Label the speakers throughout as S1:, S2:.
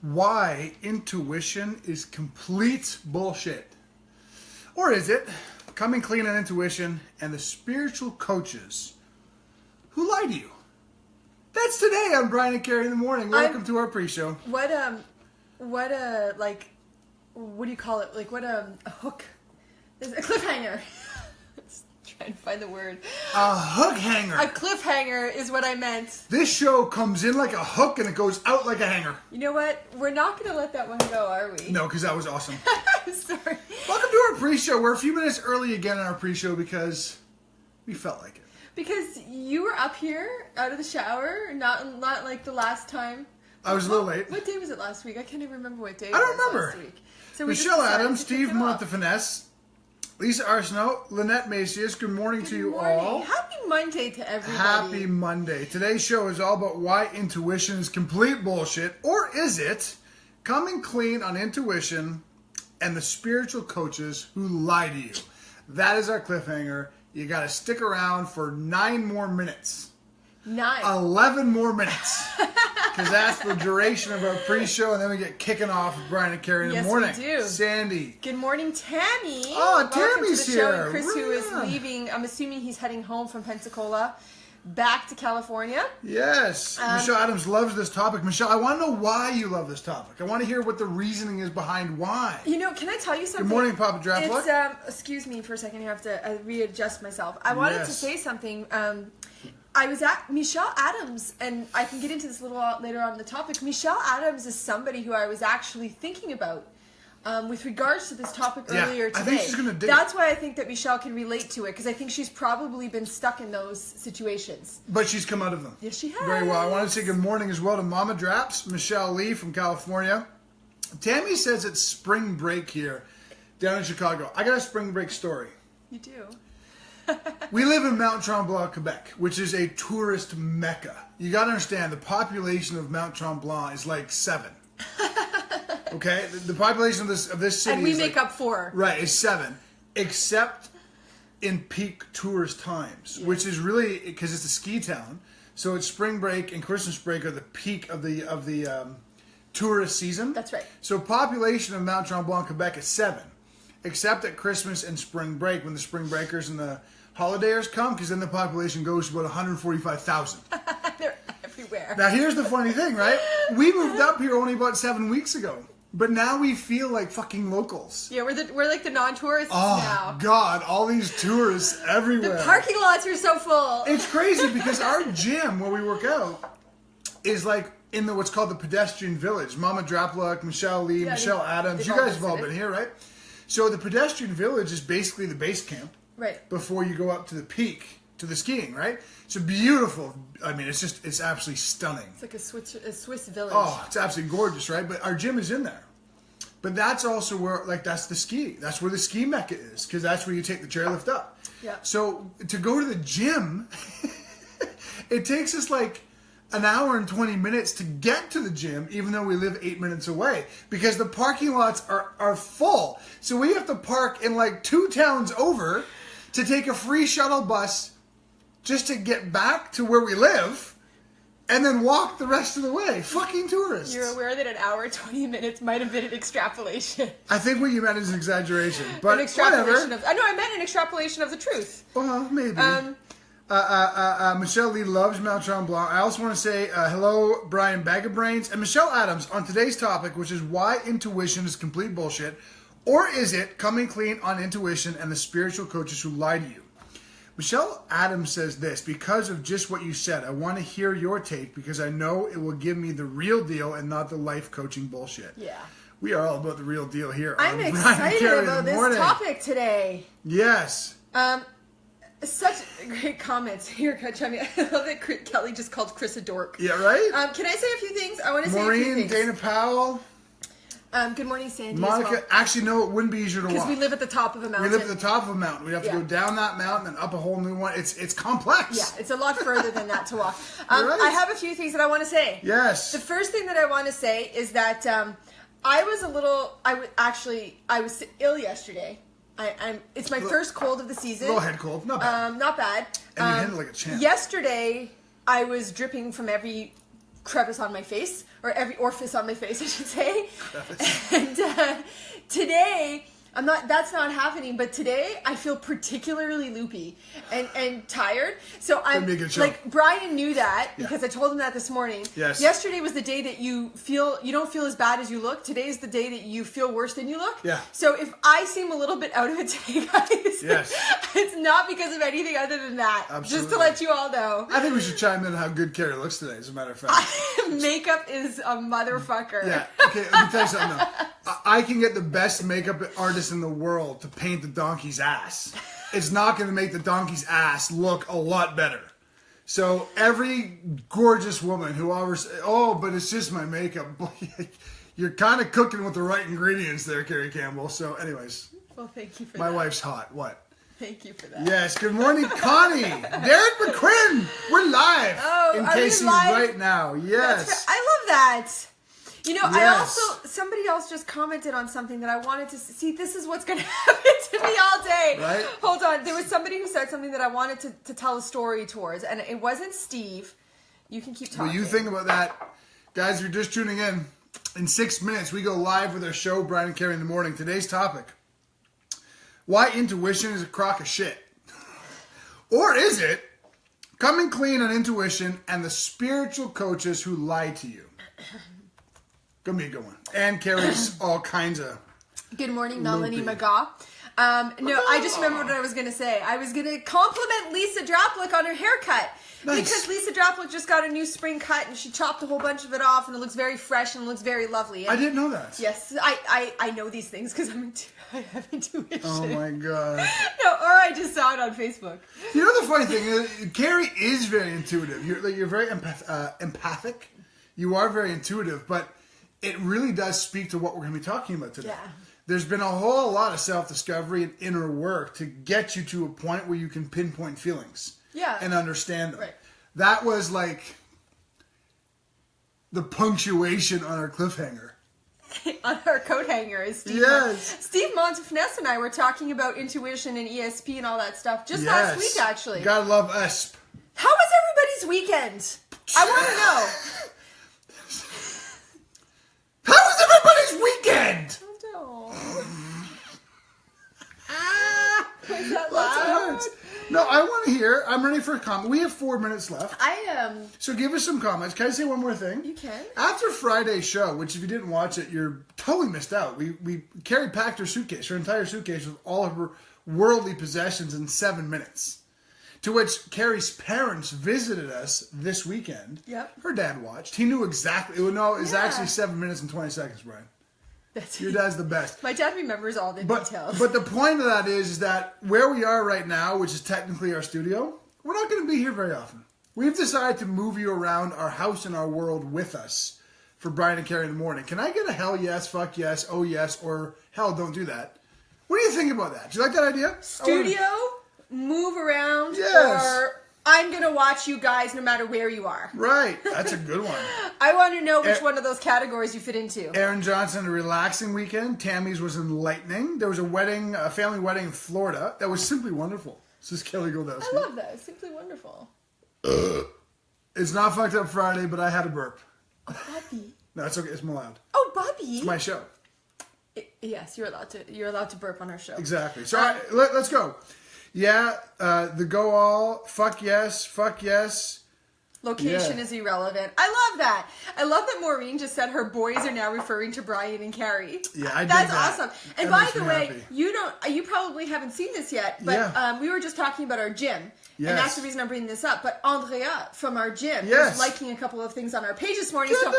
S1: why intuition is complete bullshit. Or is it? Coming clean on intuition and the spiritual coaches who lie to you. That's today on Brian&Carrie in the Morning. Welcome to our pre-show.
S2: What do you call it? Like, a hook? There's a cliffhanger. Trying to find the word.
S1: A hook hanger.
S2: A cliffhanger is what I meant.
S1: This show comes in like a hook and it goes out like a hanger.
S2: You know what? We're not going to let that one go, are we?
S1: No, because that was awesome.
S2: Sorry.
S1: Welcome to our pre-show. We're a few minutes early again in our pre-show because we felt like it.
S2: Because you were up here out of the shower, not like the last time.
S1: I was a little late.
S2: What day was it last week? I can't even remember what day
S1: I don't remember.
S2: Last week. So
S1: Michelle Adams, Steve Montefinesse, Lisa Arsenault, Lynette Macias, good morning to you all.
S2: Happy Monday to everybody.
S1: Happy Monday. Today's show is all about why intuition is complete bullshit, or is it? Coming clean on intuition and the spiritual coaches who lie to you. That is our cliffhanger. You got to stick around for 9 more minutes. 11 more minutes. Because that's the duration of our pre-show, and then we get kicking off with Brian&Carrie in the morning.
S2: Yes, we do.
S1: Sandy.
S2: Good morning, Tammy.
S1: Oh, Tammy's here.
S2: Welcome to the show. And Chris, who is leaving, I'm assuming he's heading home from Pensacola, back to California.
S1: Yes. Michelle Adams loves this topic. Michelle, I want to know why you love this topic. I want to hear what the reasoning is behind why.
S2: You know, can I tell you something?
S1: Good morning, Papa Draftluck.
S2: Excuse me for a second. I have to readjust myself. I wanted to say something. I was at Michelle Adams, and I can get into this a little later on the topic. Michelle Adams is somebody who I was actually thinking about with regards to this topic earlier today.
S1: I think she's going to dig.
S2: That's why I think that Michelle can relate to it, because I think she's probably been stuck in those situations.
S1: But she's come out of them.
S2: Yes, she has.
S1: Very well. I want to say good morning as well to Mama Draps, Michelle Lee from California. Tammy says it's spring break here down in Chicago. I got a spring break story.
S2: You do?
S1: We live in Mount Tremblant, Quebec, which is a tourist mecca. You got to understand, the population of Mount Tremblant is like 7. Okay? The population of this city
S2: and we
S1: is
S2: make up 4.
S1: Right, is 7. Except in peak tourist times, which is really, because it's a ski town, so it's spring break and Christmas break are the peak of the tourist season.
S2: That's right.
S1: So population of Mount Tremblant, Quebec is 7. Except at Christmas and spring break, when the spring breakers and the holidayers come, because then the population goes to about 145,000.
S2: They're everywhere.
S1: Now, here's the funny thing, right? We moved up here only about 7 weeks ago, but now we feel like fucking locals.
S2: Yeah, we're like the non-tourists now.
S1: Oh, God, all these tourists everywhere.
S2: The parking lots are so full.
S1: It's crazy, because our gym, where we work out, is like in what's called the pedestrian village. Mama Drapluk, Michelle Lee, Michelle Adams. You guys have all been here, right? So the pedestrian village is basically the base camp,
S2: right? Before
S1: you go up to the peak, to the skiing, right? It's a beautiful. I mean, it's absolutely stunning.
S2: It's like a Swiss village.
S1: Oh, it's absolutely gorgeous, right? But our gym is in there. But that's also where, that's the ski. That's where the ski mecca is, because that's where you take the chairlift up.
S2: Yeah.
S1: So to go to the gym, it takes us like an hour and 20 minutes to get to the gym, even though we live 8 minutes away, because the parking lots are full. So we have to park in like 2 towns over to take a free shuttle bus just to get back to where we live and then walk the rest of the way. Fucking tourists.
S2: You're aware that an hour and 20 minutes might have been an extrapolation.
S1: I think what you meant is an exaggeration, but
S2: an extrapolation
S1: whatever.
S2: I meant an extrapolation of the truth.
S1: Well, maybe. Michelle Lee loves Mount Tremblant. I also want to say hello, Brian Bag of Brains, and Michelle Adams on today's topic, which is why intuition is complete bullshit, or is it coming clean on intuition and the spiritual coaches who lie to you? Michelle Adams says this: because of just what you said, I want to hear your take because I know it will give me the real deal and not the life coaching bullshit.
S2: Yeah.
S1: We are all about the real deal here.
S2: I'm excited about this topic today.
S1: Yes.
S2: Such great comments here, Chummy. I love that Kelly just called Chris a dork.
S1: Yeah, right?
S2: Can I say a few things? I want to say a few
S1: Maureen,
S2: things.
S1: Dana Powell.
S2: Good morning, Sandy.
S1: Monica.
S2: As well.
S1: Actually, no, it wouldn't be easier to walk.
S2: Because we live at the top of a mountain.
S1: We live at the top of a mountain. We'd have to go down that mountain and up a whole new one. It's complex.
S2: Yeah, it's a lot further than that to walk.
S1: Right.
S2: I have a few things that I want to say.
S1: Yes.
S2: The first thing that I want to say is that I was ill yesterday. It's my first cold of the season.
S1: Go ahead, cold. Not bad.
S2: Not bad.
S1: And you handle like a champ.
S2: Yesterday, I was dripping from every crevice on my face, or every orifice on my face, I should say. And today, that's not happening, but today I feel particularly loopy and tired. So I'm like, Brian knew that because I told him that this morning.
S1: Yes.
S2: Yesterday was the day that you don't feel as bad as you look. Today's the day that you feel worse than you look.
S1: Yeah.
S2: So if I seem a little bit out of it today, guys,
S1: yes,
S2: it's not because of anything other than that.
S1: Absolutely.
S2: Just to let you all know.
S1: I think we should chime in on how good Carrie looks today, as a matter of fact.
S2: Makeup is a motherfucker.
S1: Yeah. Okay, let me tell you something though. I can get the best makeup artist in the world to paint the donkey's ass. It's not going to make the donkey's ass look a lot better. So every gorgeous woman who always, but it's just my makeup. You're kind of cooking with the right ingredients there, Carrie Campbell. So anyways.
S2: Well, thank you for
S1: my
S2: that.
S1: My wife's hot. What?
S2: Thank you for that.
S1: Yes. Good morning, Connie. Derek McQuinn. We're live.
S2: Oh,
S1: in case you're right now. Yes.
S2: I love that. You know,
S1: yes.
S2: Somebody else just commented on something that I wanted to see. This is what's going to happen to me all day.
S1: Right?
S2: Hold on. There was somebody who said something that I wanted to tell a story towards, and it wasn't Steve. You can keep talking.
S1: Well, you think about that. Guys, if you're just tuning in 6 minutes, we go live with our show, Brian and Carrie in the Morning. Today's topic, why intuition is a crock of shit. Or is it coming clean on intuition and the spiritual coaches who lie to you? Gonna be a good one. And Carrie's all kinds of
S2: good morning, Melanie McGaw. No, I just remembered what I was going to say. I was going to compliment Lisa Droplik on her haircut. Nice. Because Lisa Droplik just got a new spring cut and she chopped a whole bunch of it off and it looks very fresh and looks very lovely. And
S1: I didn't know that.
S2: Yes, I know these things because I have intuition.
S1: Oh my God.
S2: No, or I just saw it on Facebook.
S1: You know the funny thing is, Carrie is very intuitive. You're very empathic. You are very intuitive, but it really does speak to what we're going to be talking about today.
S2: Yeah.
S1: There's been a whole lot of self-discovery and inner work to get you to a point where you can pinpoint feelings and understand them. Right. That was like the punctuation on our cliffhanger.
S2: On our coat hanger is Steve.
S1: Yes.
S2: Steve Montefness and I were talking about intuition and ESP and all that stuff just last week, actually.
S1: Gotta love ESP.
S2: How was everybody's weekend? I want to know.
S1: How was everybody's weekend?
S2: Was that loud?
S1: No, I want to hear. I'm ready for a comment. We have 4 minutes left.
S2: I am.
S1: So give us some comments. Can I say one more thing?
S2: You can.
S1: After Friday's show, which if you didn't watch it, you're totally missed out. Carrie packed her suitcase, her entire suitcase with all of her worldly possessions in 7 minutes. To which Carrie's parents visited us this weekend.
S2: Yep.
S1: Her dad watched. He knew exactly. No, it was actually 7 minutes and 20 seconds, Brian. Your dad's the best.
S2: My dad remembers all the details.
S1: But the point of that is that where we are right now, which is technically our studio, we're not going to be here very often. We've decided to move you around our house and our world with us for Brian and Carrie in the Morning. Can I get a hell yes, fuck yes, oh yes, or hell don't do that? What do you think about that? Do you like that idea?
S2: Studio, move around, or I'm going to watch you guys no matter where you are.
S1: Right. That's a good one.
S2: I want to know which one of those categories you fit into.
S1: Aaron Johnson, a relaxing weekend. Tammy's was enlightening. There was a family wedding in Florida that was simply wonderful. This is Kelly Goldowski.
S2: I love that. It's simply wonderful.
S1: It's not Fucked Up Friday, but I had a burp.
S2: Oh, Bobby.
S1: No, it's okay. It's allowed.
S2: Oh, Bobby.
S1: It's my show.
S2: Yes, you're allowed to burp on our show.
S1: Exactly. So let's go. Yeah, the go all, fuck yes.
S2: Location is irrelevant. I love that. I love that Maureen just said her boys are now referring to Brian and Carrie.
S1: Yeah, I did
S2: That's
S1: that.
S2: awesome. And by the way, you probably haven't seen this yet, but we were just talking about our gym. Yes. And that's the reason I'm bringing this up. But Andrea from our gym is liking a couple of things on our page this morning.
S1: Get the fuck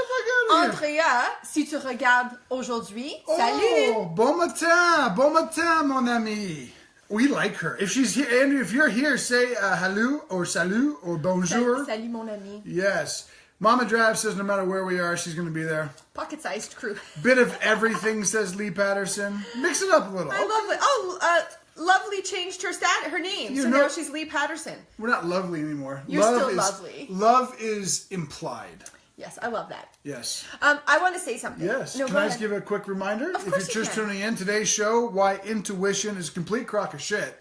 S1: out of here.
S2: Andrea, si tu regardes aujourd'hui, salut.
S1: Oh, bon matin, mon ami. We like her. If she's here, Andrew, if you're here, say hello or salut or bonjour.
S2: Salut, mon ami.
S1: Yes. Mama Drab says no matter where we are, she's going to be there.
S2: Pocket-sized crew.
S1: Bit of everything, says Lee Patterson. Mix it up a little.
S2: I love it. Oh, Lovely changed her name, so now she's Lee Patterson.
S1: We're not lovely anymore.
S2: You're still lovely.
S1: Love is implied.
S2: Yes, I love that.
S1: Yes.
S2: I want to say something.
S1: Yes. Can I just give a quick reminder?
S2: Of course
S1: if you're just tuning in, today's show, why intuition is a complete crock of shit.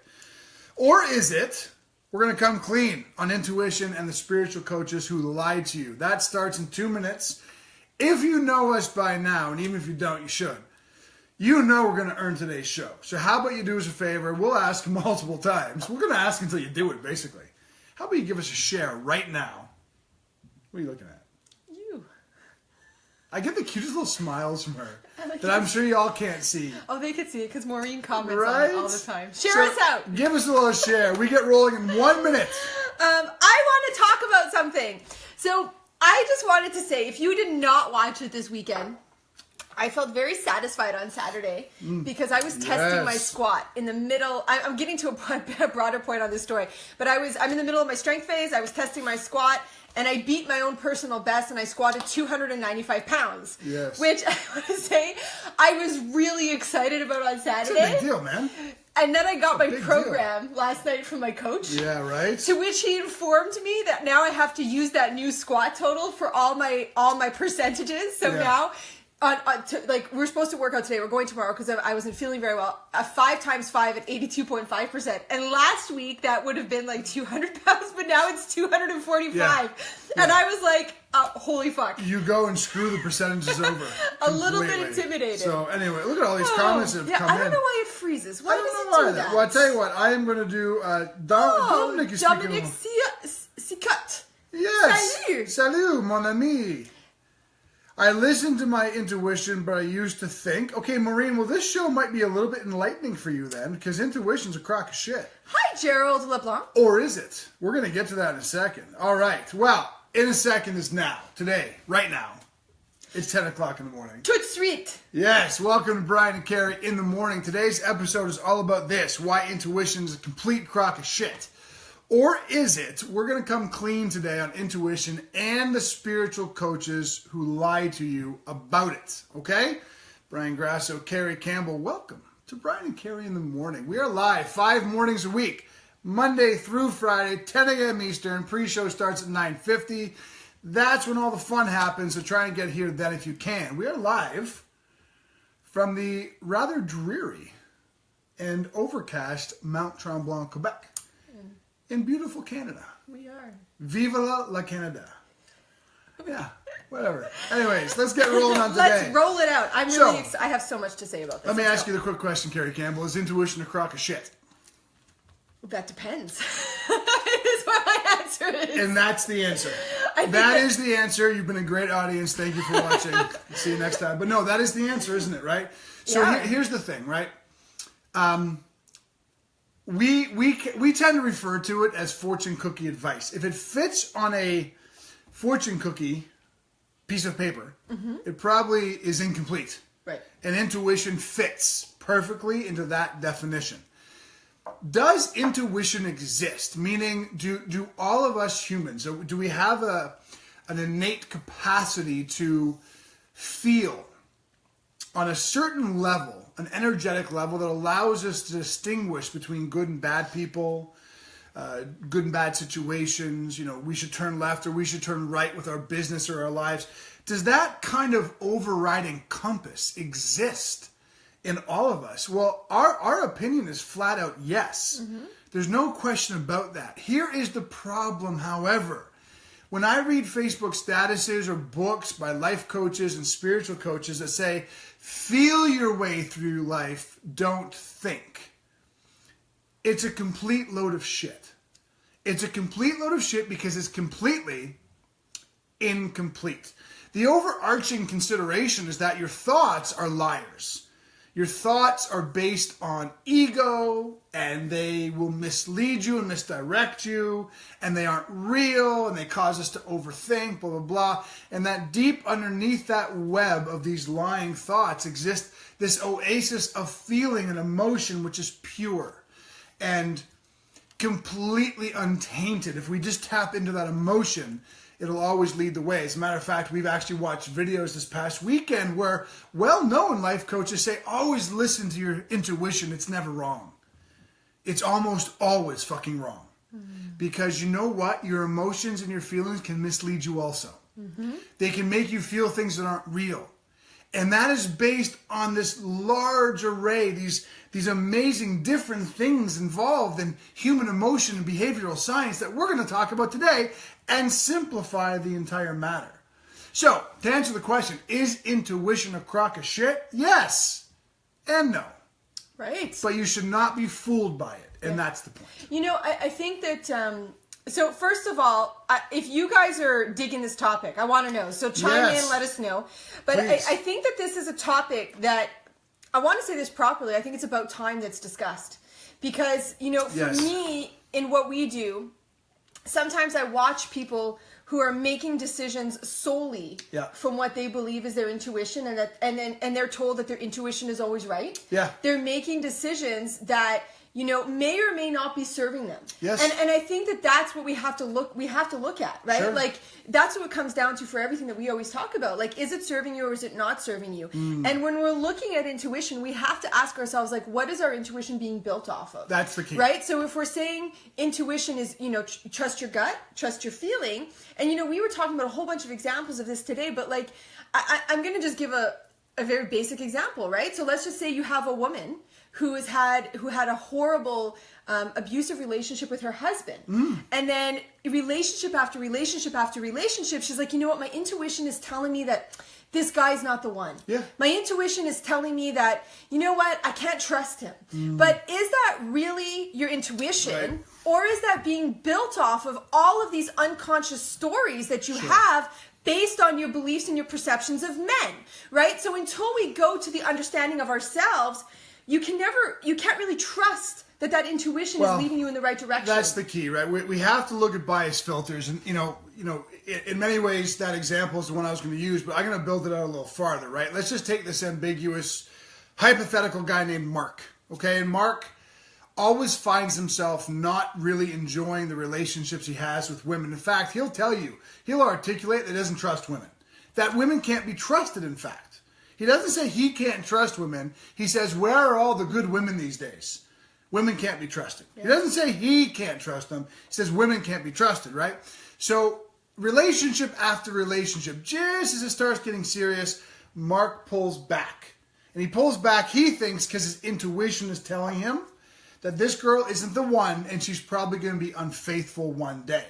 S1: Or is it We're going to come clean on intuition and the spiritual coaches who lied to you. That starts in 2 minutes. If you know us by now, and even if you don't, you should. You know we're going to earn today's show. So how about you do us a favor? We'll ask multiple times. We're going to ask until you do it, basically. How about you give us a share right now? What are you looking at?
S2: You.
S1: I get the cutest little smiles from her that I'm sure y'all can't see.
S2: Oh, they could see it because Maureen comments
S1: right?
S2: on it all the time. Share us out.
S1: Give us a little share. We get rolling in 1 minute.
S2: I want to talk about something. So I just wanted to say, if you did not watch it this weekend, I felt very satisfied on Saturday because I was testing my squat in the middle. I'm getting to a broader point on this story, but I'm in the middle of my strength phase. I was testing my squat, and I beat my own personal best, and I squatted 295 pounds.
S1: Yes.
S2: Which I want to say I was really excited about on Saturday.
S1: It's a big deal, man.
S2: And then I got my program last night from my coach.
S1: Yeah, right.
S2: To which he informed me that now I have to use that new squat total for all my percentages. So now, we're supposed to work out today. We're going tomorrow because I wasn't feeling very well. 5 times 5 at 82.5%. And last week that would have been like 200 pounds, but now it's 245. Yeah. And I was like, holy fuck.
S1: You go and screw the percentages over.
S2: A little bit intimidated.
S1: So anyway, look at all these comments that have come in.
S2: I don't know why it freezes. Why does it do that?
S1: Well, I'll tell you what. I am going to do Dominic is speaking.
S2: Dominic Sicut.
S1: Yes.
S2: Salut.
S1: Salut, mon ami. I listened to my intuition, but I used to think. Okay, Maureen, well, this show might be a little bit enlightening for you then, because intuition's a crock of shit.
S2: Hi, Gerald LeBlanc.
S1: Or is it? We're going to get to that in a second. All right. Well, in a second is now. Today. Right now. It's 10 o'clock in the morning.
S2: Tout de suite.
S1: Yes. Welcome to Brian&Carrie in the morning. Today's episode is all about this. Why intuition is a complete crock of shit. Or is it? We're going to come clean today on intuition and the spiritual coaches who lie to you about it. Okay? Brian Grasso, Carrie Campbell, welcome to Brian&Carrie in the morning. We are live 5 mornings a week, Monday through Friday, 10 a.m. Eastern. Pre-show starts at 9:50. That's when all the fun happens, so try and get here then if you can. We are live from the rather dreary and overcast Mount Tremblant, Quebec. In beautiful Canada.
S2: We are.
S1: Viva la Canada. Yeah, whatever. Anyways, let's get rolling on today.
S2: Let's roll it out. I'm really excited. I have so much to say about this.
S1: Let me ask you the quick question, Carrie Campbell. Is intuition a crock of shit?
S2: That depends. Is what my answer is.
S1: And that's the answer. That is the answer. You've been a great audience. Thank you for watching. See you next time. But no, that is the answer, isn't it, right? So here's the thing, right? We tend to refer to it as fortune cookie advice. If it fits on a fortune cookie piece of paper, it probably is incomplete. Right. And intuition fits perfectly into that definition. Does intuition exist? Meaning, do all of us humans, do we have an innate capacity to feel on a certain level, an energetic level that allows us to distinguish between good and bad people, good and bad situations, we should turn left or we should turn right with our business or our lives. Does that kind of overriding compass exist in all of us? Well, our opinion is flat out yes. There's no question about that. Here is the problem, however. When I read Facebook statuses or books by life coaches and spiritual coaches that say, feel your way through life, don't think. It's a complete load of shit. It's a complete load of shit because it's completely incomplete. The overarching consideration is that your thoughts are liars. Your thoughts are based on ego, and they will mislead you and misdirect you, and they aren't real, and they cause us to overthink, blah, blah, blah. And that deep underneath that web of these lying thoughts exists this oasis of feeling and emotion, which is pure and completely untainted. If we just tap into that emotion, it'll always lead the way. As a matter of fact, we've actually watched videos this past weekend where well-known life coaches say, always listen to your intuition. It's never wrong. It's almost always fucking wrong. Because you know what? Your emotions and your feelings can mislead you also. They can make you feel things that aren't real. And that is based on this large array, these amazing different things involved in human emotion and behavioral science that we're going to talk about today and simplify the entire matter. So, to answer the question, is intuition a crock of shit? Yes and no.
S2: Right.
S1: But you should not be fooled by it, and that's the point.
S2: You know, I think that... So first of all, if you guys are digging this topic, I want to know. So chime in, let us know. But I think that this is a topic that, I want to say this properly, I think it's about time that's discussed. Because, you know, for me, in what we do, sometimes I watch people who are making decisions solely from what they believe is their intuition, and they're told that their intuition is always right.
S1: Yeah.
S2: They're making decisions that, you know, may or may not be serving them.
S1: Yes.
S2: And I think that that's what we have to look at, right?
S1: Sure.
S2: Like, that's what it comes down to for everything that we always talk about. Like, is it serving you or is it not serving you? And when we're looking at intuition, we have to ask ourselves, like, what is our intuition being built off of? That's
S1: the key.
S2: Right? So if we're saying intuition is, you know, trust your gut, trust your feeling, and, you know, we were talking about a whole bunch of examples of this today, but, like, I'm going to just give a very basic example, right? So let's just say you have a woman who had a horrible abusive relationship with her husband, and then relationship after relationship after relationship, she's like, you know what, my intuition is telling me that this guy's not the one. Yeah. My intuition is telling me that, you know what, I can't trust him. But is that really your intuition, or is that being built off of all of these unconscious stories that you have based on your beliefs and your perceptions of men, right? So until we go to the understanding of ourselves, you can't really trust that intuition is leading you in the right direction.
S1: That's the key, right? We have to look at bias filters, and you know, in many ways that example is the one I was going to use, but I'm going to build it out a little farther, right? Let's just take this ambiguous, hypothetical guy named Mark, okay? And Mark always finds himself not really enjoying the relationships he has with women. In fact, he'll articulate that he doesn't trust women, that women can't be trusted, in fact. He doesn't say he can't trust women. He says, where are all the good women these days? Women can't be trusted. Yeah. He doesn't say he can't trust them. He says women can't be trusted, right? So relationship after relationship, just as it starts getting serious, Mark pulls back. And he pulls back, he thinks, because his intuition is telling him that this girl isn't the one and she's probably going to be unfaithful one day.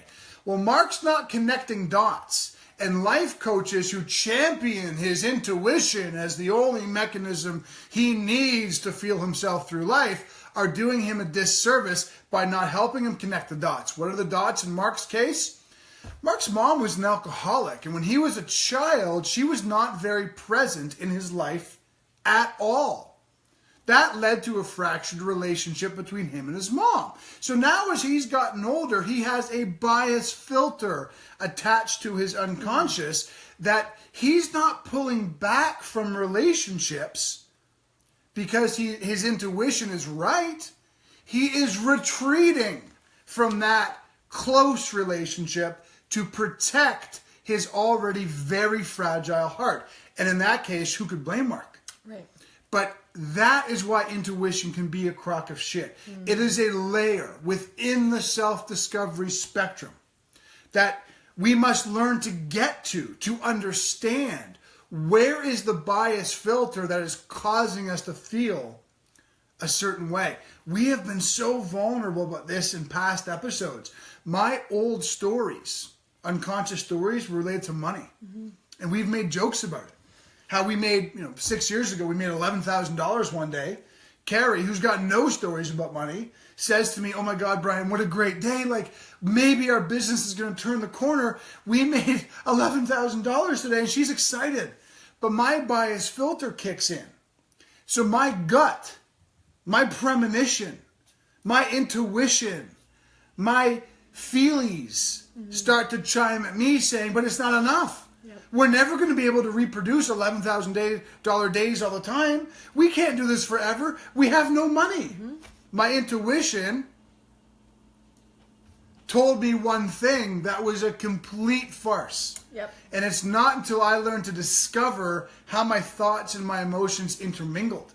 S1: Well, Mark's not connecting dots. And life coaches who champion his intuition as the only mechanism he needs to feel himself through life are doing him a disservice by not helping him connect the dots. What are the dots in Mark's case? Mark's mom was an alcoholic, and when he was a child, she was not very present in his life at all. That led to a fractured relationship between him and his mom. So now as he's gotten older, he has a bias filter attached to his unconscious that he's not pulling back from relationships because his intuition is right. He is retreating from that close relationship to protect his already very fragile heart. And in that case, who could blame Mark? Right. But that is why intuition can be a crock of shit. It is a layer within the self-discovery spectrum that we must learn to get to understand where is the bias filter that is causing us to feel a certain way. We have been so vulnerable about this in past episodes. My old stories, unconscious stories, were related to money. And we've made jokes about it. How we made, 6 years ago, we made $11,000 one day. Carrie, who's got no stories about money, says to me, oh my God, Brian, what a great day. Like, maybe our business is going to turn the corner. We made $11,000 today, and she's excited. But my bias filter kicks in. So my gut, my premonition, my intuition, my feelies start to chime at me saying, but it's not enough. We're never going to be able to reproduce $11,000 days all the time. We can't do this forever. We have no money. My intuition told me one thing that was a complete farce. And it's not until I learned to discover how my thoughts and my emotions intermingled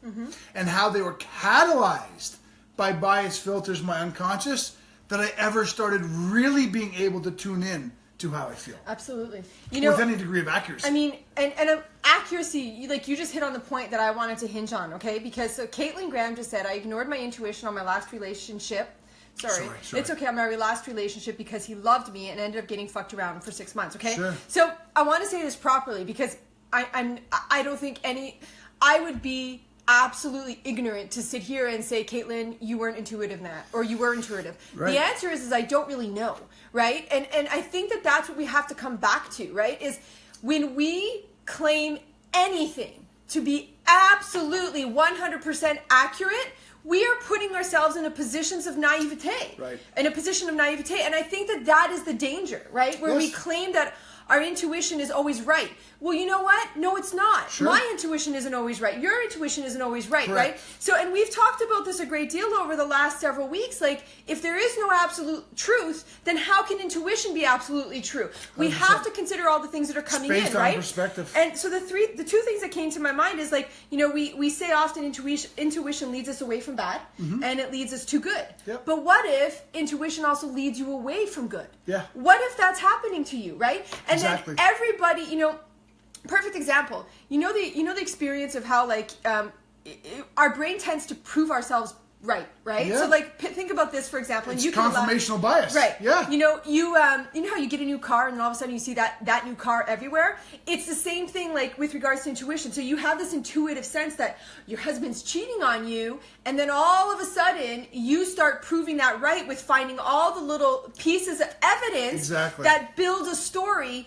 S1: and how they were catalyzed by bias filters, my unconscious, that I ever started really being able to tune in to how I feel.
S2: Absolutely.
S1: With any degree of accuracy.
S2: I mean, and accuracy, like you just hit on the point that I wanted to hinge on, okay? Because so Caitlin Graham just said, I ignored my intuition on my last relationship. Sorry. It's okay, on my last relationship because he loved me and ended up getting fucked around for 6 months, okay?
S1: Sure.
S2: So I want to say this properly because I don't think I would be absolutely ignorant to sit here and say, Caitlin, you weren't intuitive in that, or you were intuitive. Right. The answer is I don't really know, right? And I think that that's what we have to come back to, right? Is when we claim anything to be absolutely 100% accurate, we are putting ourselves in a positions of naivete.
S1: Right.
S2: In a position of naivete. And I think that that is the danger, right? Where we claim that our intuition is always right. Well, you know what? No, it's not. Sure. My intuition isn't always right. Your intuition isn't always right,
S1: Correct.
S2: right? So, and we've talked about this a great deal over the last several weeks. Like, if there is no absolute truth, then how can intuition be absolutely true? 100%. We have to consider all the things that are coming in, right?
S1: Perspective.
S2: And so the two things that came to my mind is like, we say often intuition leads us away from bad, and it leads us to good.
S1: Yep.
S2: But what if intuition also leads you away from good?
S1: Yeah.
S2: What if that's happening to you, right? And
S1: exactly.
S2: then everybody, perfect example. The experience of how like our brain tends to prove ourselves right?
S1: Yeah.
S2: So like think about this for example.
S1: It's
S2: and you
S1: confirmational bias,
S2: right?
S1: Yeah.
S2: You know how you get a new car and then all of a sudden you see that new car everywhere. It's the same thing like with regards to intuition. So you have this intuitive sense that your husband's cheating on you, and then all of a sudden you start proving that right with finding all the little pieces of evidence that build a story.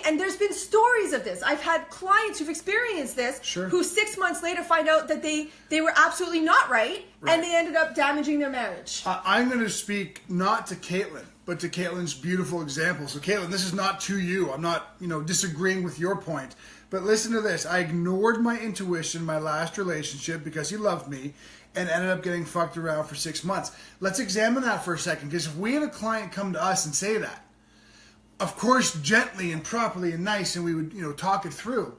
S2: And there's been stories of this. I've had clients who've experienced this, who 6 months later find out that they were absolutely not right, and they ended up damaging their marriage.
S1: I'm going to speak not to Caitlin, but to Caitlin's beautiful example. So Caitlin, this is not to you. I'm not, disagreeing with your point. But listen to this. I ignored my intuition in my last relationship because he loved me and ended up getting fucked around for 6 months. Let's examine that for a second, because if we had a client come to us and say that, of course, gently and properly and nice, and we would, talk it through.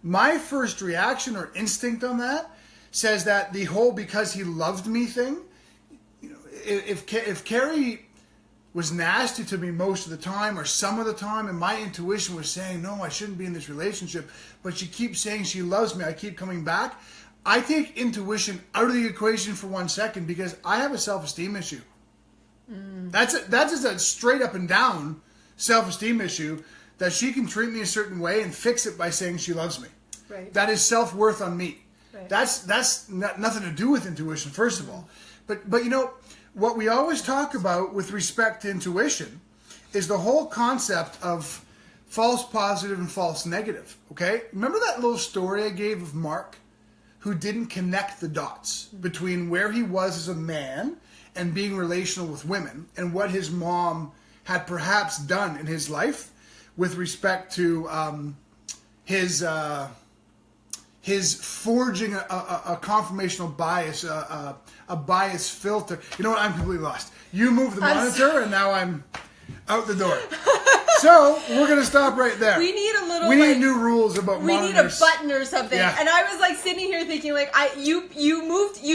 S1: My first reaction or instinct on that says that the whole because he loved me thing, if Carrie was nasty to me most of the time or some of the time, and my intuition was saying, no, I shouldn't be in this relationship, but she keeps saying she loves me, I keep coming back, I take intuition out of the equation for 1 second because I have a self-esteem issue. That's just a straight up and down self-esteem issue that she can treat me a certain way and fix it by saying she loves me.
S2: Right.
S1: That is self-worth on me.
S2: Right.
S1: That's nothing to do with intuition, first of all. But what we always talk about with respect to intuition is the whole concept of false positive and false negative. Okay? Remember that little story I gave of Mark, who didn't connect the dots between where he was as a man and being relational with women and what his mom had perhaps done in his life with respect to his forging a confirmational bias, a bias filter. You know what? I'm completely lost. You move the monitor, and now I'm out the door. So we're gonna stop right there.
S2: We need a little.
S1: We need new rules about monitors.
S2: We need a button or something. Yeah. And I was like sitting here thinking, like, you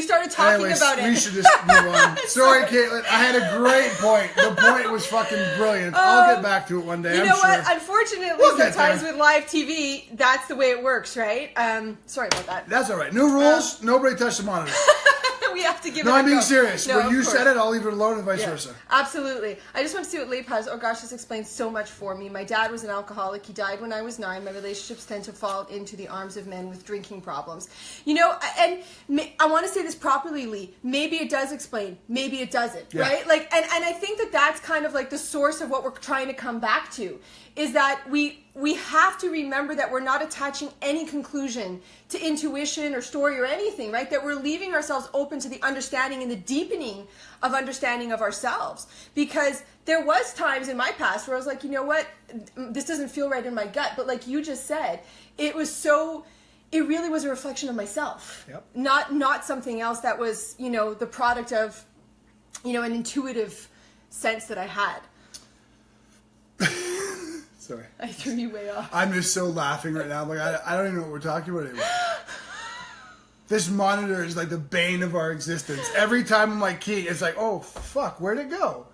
S2: started talking about it.
S1: We should just move on. Sorry, Caitlin. I had a great point. The point was fucking brilliant. I'll get back to it one day.
S2: You know what? Unfortunately, sometimes with live TV, that's the way it works, right? Sorry about that.
S1: That's all right. New rules. Nobody touch the monitor.
S2: We have to give it a
S1: go. No, I'm being serious.
S2: No,
S1: when you said it, I'll leave it alone and vice versa.
S2: Absolutely. I just want to see what Leap has. Oh gosh, this explains so much for me. My dad was an alcoholic. He died when I was 9. My relationships tend to fall into the arms of men with drinking problems. And I want to say this properly, Lee. Maybe it does explain. Maybe it doesn't. Yeah. Right? Like, and I think that that's kind of like the source of what we're trying to come back to, is that we have to remember that we're not attaching any conclusion to intuition or story or anything, right? That we're leaving ourselves open to the understanding and the deepening of understanding of ourselves. Because there was times in my past where I was like, you know what? This doesn't feel right in my gut. But like you just said, it really was a reflection of myself.
S1: Yep.
S2: Not something else that was, the product of, an intuitive sense that I had.
S1: Sorry.
S2: I threw you way off.
S1: I'm just so laughing right now. Like I don't even know what we're talking about anymore. This monitor is like the bane of our existence. Every time I'm like key, it's like, oh fuck, where'd it go?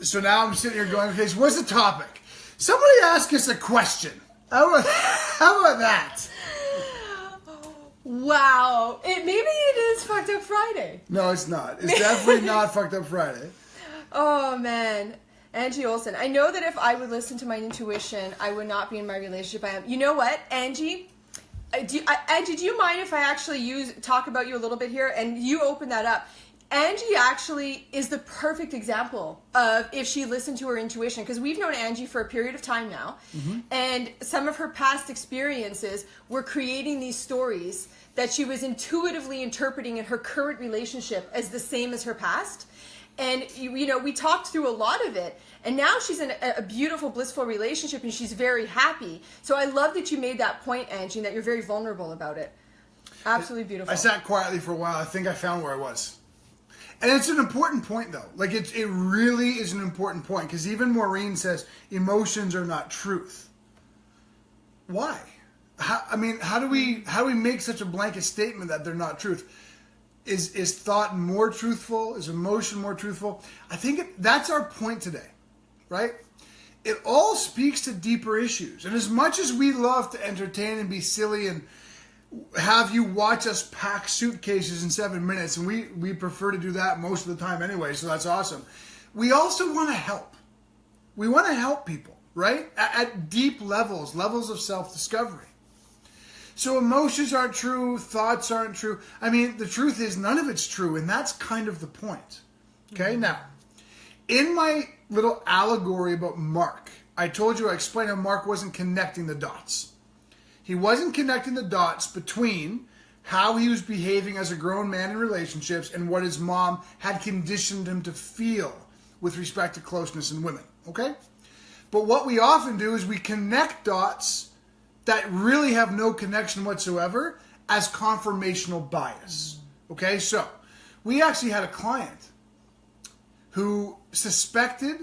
S1: So now I'm sitting here going, okay, so what's the topic? Somebody ask us a question. How about that?
S2: Wow. Maybe it is Fucked Up Friday.
S1: No, it's not. It's definitely not Fucked Up Friday.
S2: Oh, man. Angie Olsen. I know that if I would listen to my intuition, I would not be in my relationship I am. You know what, Angie? Angie, do you mind if I actually talk about you a little bit here and you open that up? Angie actually is the perfect example of if she listened to her intuition, because we've known Angie for a period of time now, and some of her past experiences were creating these stories that she was intuitively interpreting in her current relationship as the same as her past. And, you know, we talked through a lot of it. And now she's in a beautiful, blissful relationship and she's very happy. So I love that you made that point, Angie, and that you're very vulnerable about it. Absolutely beautiful.
S1: I sat quietly for a while. I think I found where I was. And it's an important point, though. Like, it really is an important point. Because even Maureen says emotions are not truth. Why? How do we make such a blanket statement that they're not truth? Is thought more truthful? Is emotion more truthful? I think that's our point today, right? It all speaks to deeper issues. And as much as we love to entertain and be silly and have you watch us pack suitcases in 7 minutes, and we prefer to do that most of the time anyway, so that's awesome. We also want to help. We want to help people, right? At deep levels of self-discovery. So emotions aren't true, thoughts aren't true. I mean, the truth is none of it's true, and that's kind of the point. Okay, now, in my little allegory about Mark, I told you, I explained how Mark wasn't connecting the dots. He wasn't connecting the dots between how he was behaving as a grown man in relationships and what his mom had conditioned him to feel with respect to closeness in women, okay? But what we often do is we connect dots that really have no connection whatsoever as confirmational bias. Okay, so we actually had a client who suspected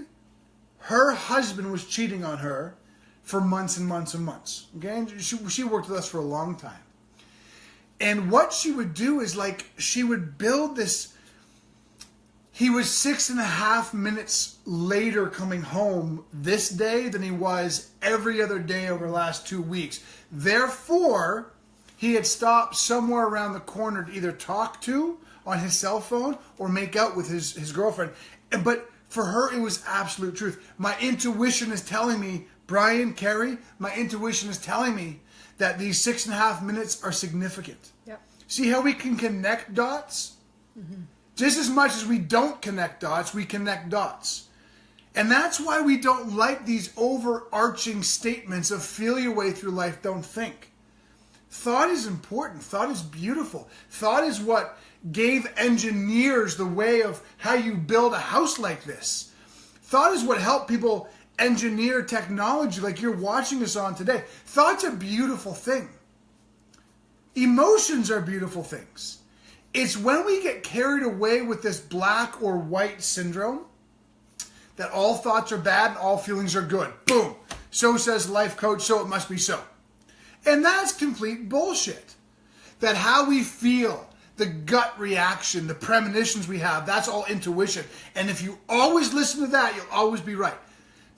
S1: her husband was cheating on her for months and months and months. Okay, and she worked with us for a long time. And what she would do is, like, she would build this. He was 6.5 minutes later coming home this day than he was every other day over the last 2 weeks. Therefore, he had stopped somewhere around the corner to either talk to on his cell phone or make out with his girlfriend. But for her, it was absolute truth. My intuition is telling me, Brian&Carrie, my intuition is telling me that these 6.5 minutes are significant.
S2: Yep.
S1: See how we can connect dots? Mm-hmm. Just as much as we don't connect dots, we connect dots. And that's why we don't like these overarching statements of feel your way through life, don't think. Thought is important. Thought is beautiful. Thought is what gave engineers the way of how you build a house like this. Thought is what helped people engineer technology like you're watching us on today. Thought's a beautiful thing. Emotions are beautiful things. It's when we get carried away with this black or white syndrome that all thoughts are bad and all feelings are good. Boom. So says life coach, so it must be so. And that's complete bullshit. That how we feel, the gut reaction, the premonitions we have, that's all intuition. And if you always listen to that, you'll always be right.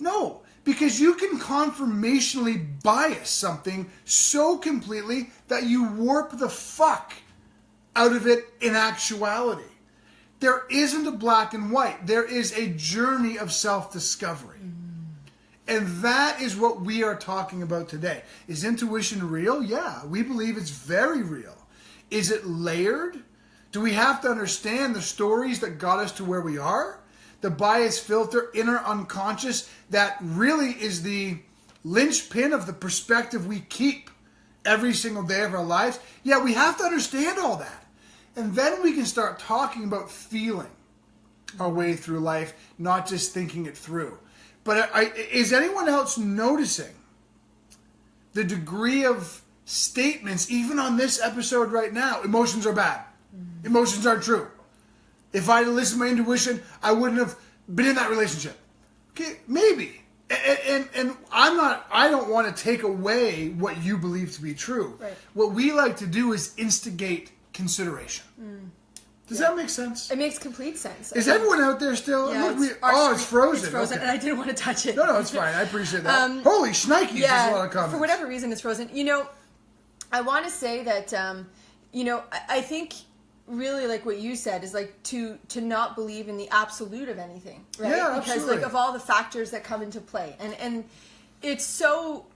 S1: No, because you can confirmationally bias something so completely that you warp the fuck out of it in actuality. There isn't a black and white. There is a journey of self-discovery. And that is what we are talking about today. Is intuition real? Yeah, we believe it's very real. Is it layered? Do we have to understand the stories that got us to where we are? The bias filter, inner unconscious, that really is the linchpin of the perspective we keep every single day of our lives. Yeah, we have to understand all that. And then we can start talking about feeling our way through life, not just thinking it through. But is anyone else noticing the degree of statements, even on this episode right now? Emotions are bad. Emotions aren't true. If I had listened to my intuition, I wouldn't have been in that relationship. Okay, maybe. And I don't want to take away what you believe to be true.
S2: Right.
S1: What we like to do is instigate consideration. Does that make sense?
S2: It makes complete sense.
S1: Is everyone out there still?
S2: Yeah,
S1: it's frozen.
S2: It's frozen,
S1: okay.
S2: and I didn't want to touch it.
S1: No, it's fine. I appreciate that. Holy shnikes, there's a lot of comments.
S2: For whatever reason, it's frozen. You know, I want to say that, you know, I think really like what you said is like to not believe in the absolute of anything, right?
S1: Yeah,
S2: because
S1: absolutely.
S2: like of all the factors that come into play, and it's so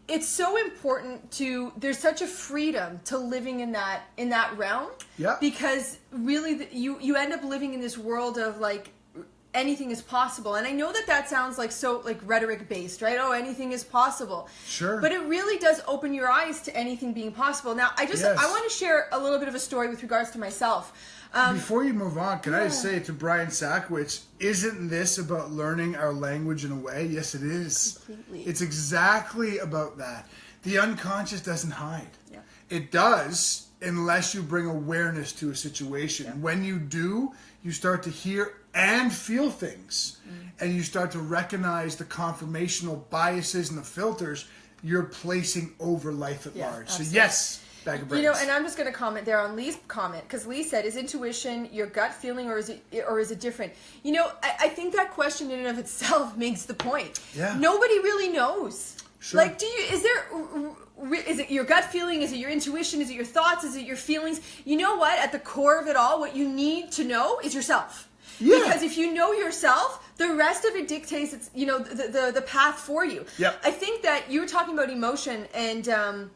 S2: important to, there's such a freedom to living in that realm.
S1: Yeah.
S2: Because really you end up living in this world of like anything is possible. And I know that sounds like so like rhetoric based, right? Oh, anything is possible.
S1: Sure.
S2: But it really does open your eyes to anything being possible. Now, I want to share a little bit of a story with regards to myself.
S1: Before you move on, can I just say to Brian Sakowicz, isn't this about learning our language in a way? Yes, it is.
S2: Completely.
S1: It's exactly about that. The unconscious doesn't hide.
S2: Yeah.
S1: It does unless you bring awareness to a situation. Yeah. When you do, you start to hear and feel things. And you start to recognize the confirmational biases and the filters you're placing over life at large.
S2: Absolutely.
S1: So yes.
S2: You know, and I'm just going to comment there on Lee's comment, because Lee said, "Is intuition your gut feeling, or is it different?" You know, I think that question in and of itself makes the point.
S1: Yeah.
S2: Nobody really knows.
S1: Sure.
S2: Like, is it your gut feeling? Is it your intuition? Is it your thoughts? Is it your feelings? You know what? At the core of it all, what you need to know is yourself. Yeah. Because if you know yourself, the rest of it dictates, it's, you know, the path for you.
S1: Yep.
S2: I think that you were talking about emotion, and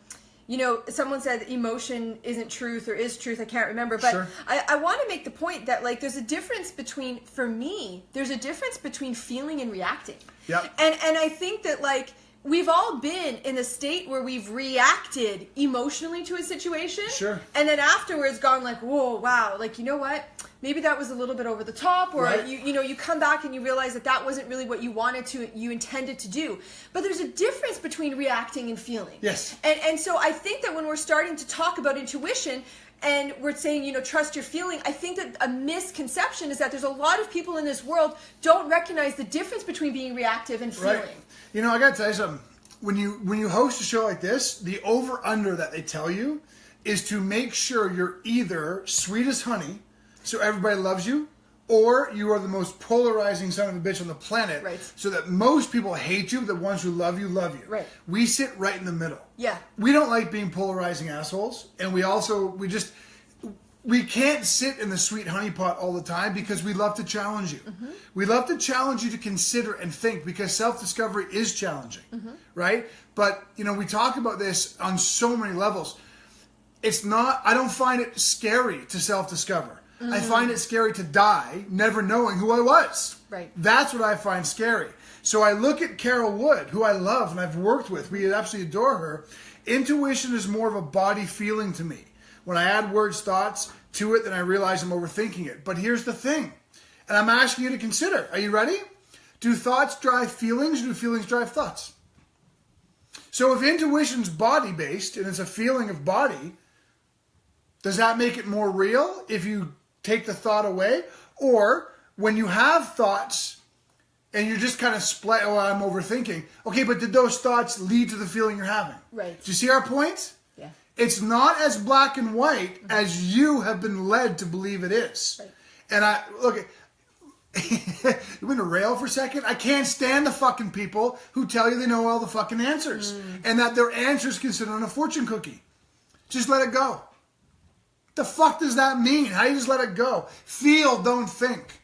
S2: you know, someone said emotion isn't truth or is truth. I can't remember. But
S1: sure.
S2: I want to make the point that, like, there's a difference between, for me, there's a difference between feeling and reacting.
S1: Yep.
S2: And I think that, like, we've all been in a state where we've reacted emotionally to a situation.
S1: Sure.
S2: And then afterwards gone like, whoa, wow. Like, you know what? Maybe that was a little bit over the top, or
S1: right.
S2: you know, you come back and you realize that wasn't really what you intended to do. But there's a difference between reacting and feeling.
S1: Yes.
S2: And so I think that when we're starting to talk about intuition and we're saying, you know, trust your feeling, I think that a misconception is that there's a lot of people in this world don't recognize the difference between being reactive and feeling.
S1: Right. You know, I got to tell you something. When you host a show like this, the over-under that they tell you is to make sure you're either sweet as honey, so everybody loves you, or you are the most polarizing son of a bitch on the planet,
S2: right.
S1: So that most people hate you, the ones who love you, love you.
S2: Right.
S1: We sit right in the middle.
S2: Yeah.
S1: We don't like being polarizing assholes, and we can't sit in the sweet honey pot all the time because we love to challenge you. Mm-hmm. We love to challenge you to consider and think, because self-discovery is challenging, right? But, you know, we talk about this on so many levels. I don't find it scary to self-discover. Mm-hmm. I find it scary to die never knowing who I was.
S2: Right.
S1: That's what I find scary. So I look at Carol Wood, who I love and I've worked with. We absolutely adore her. Intuition is more of a body feeling to me. When I add words, thoughts to it, then I realize I'm overthinking it. But here's the thing, and I'm asking you to consider. Are you ready? Do thoughts drive feelings, or do feelings drive thoughts? So if intuition's body-based, and it's a feeling of body, does that make it more real if you take the thought away? Or when you have thoughts, and you're just kind of split, oh, I'm overthinking. Okay, but did those thoughts lead to the feeling you're having?
S2: Right.
S1: Do you see our point?
S2: Yeah.
S1: It's not as black and white as you have been led to believe it is.
S2: Right.
S1: And look, you want to rail for a second? I can't stand the fucking people who tell you they know all the fucking answers. And that their answers can sit on a fortune cookie. Just let it go. The fuck does that mean? How do you just let it go? Feel, don't think.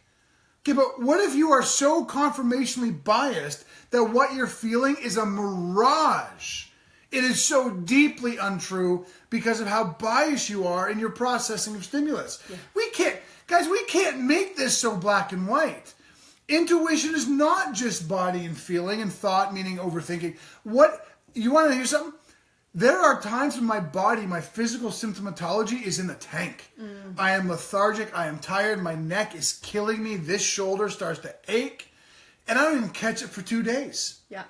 S1: Okay, but what if you are so confirmationally biased that what you're feeling is a mirage? It is so deeply untrue because of how biased you are in your processing of stimulus. Yeah. We can't make this so black and white. Intuition is not just body and feeling and thought, meaning overthinking. You want to hear something? There are times when my body, my physical symptomatology is in the tank. I am lethargic. I am tired. My neck is killing me. This shoulder starts to ache. And I don't even catch it for 2 days.
S2: Yeah.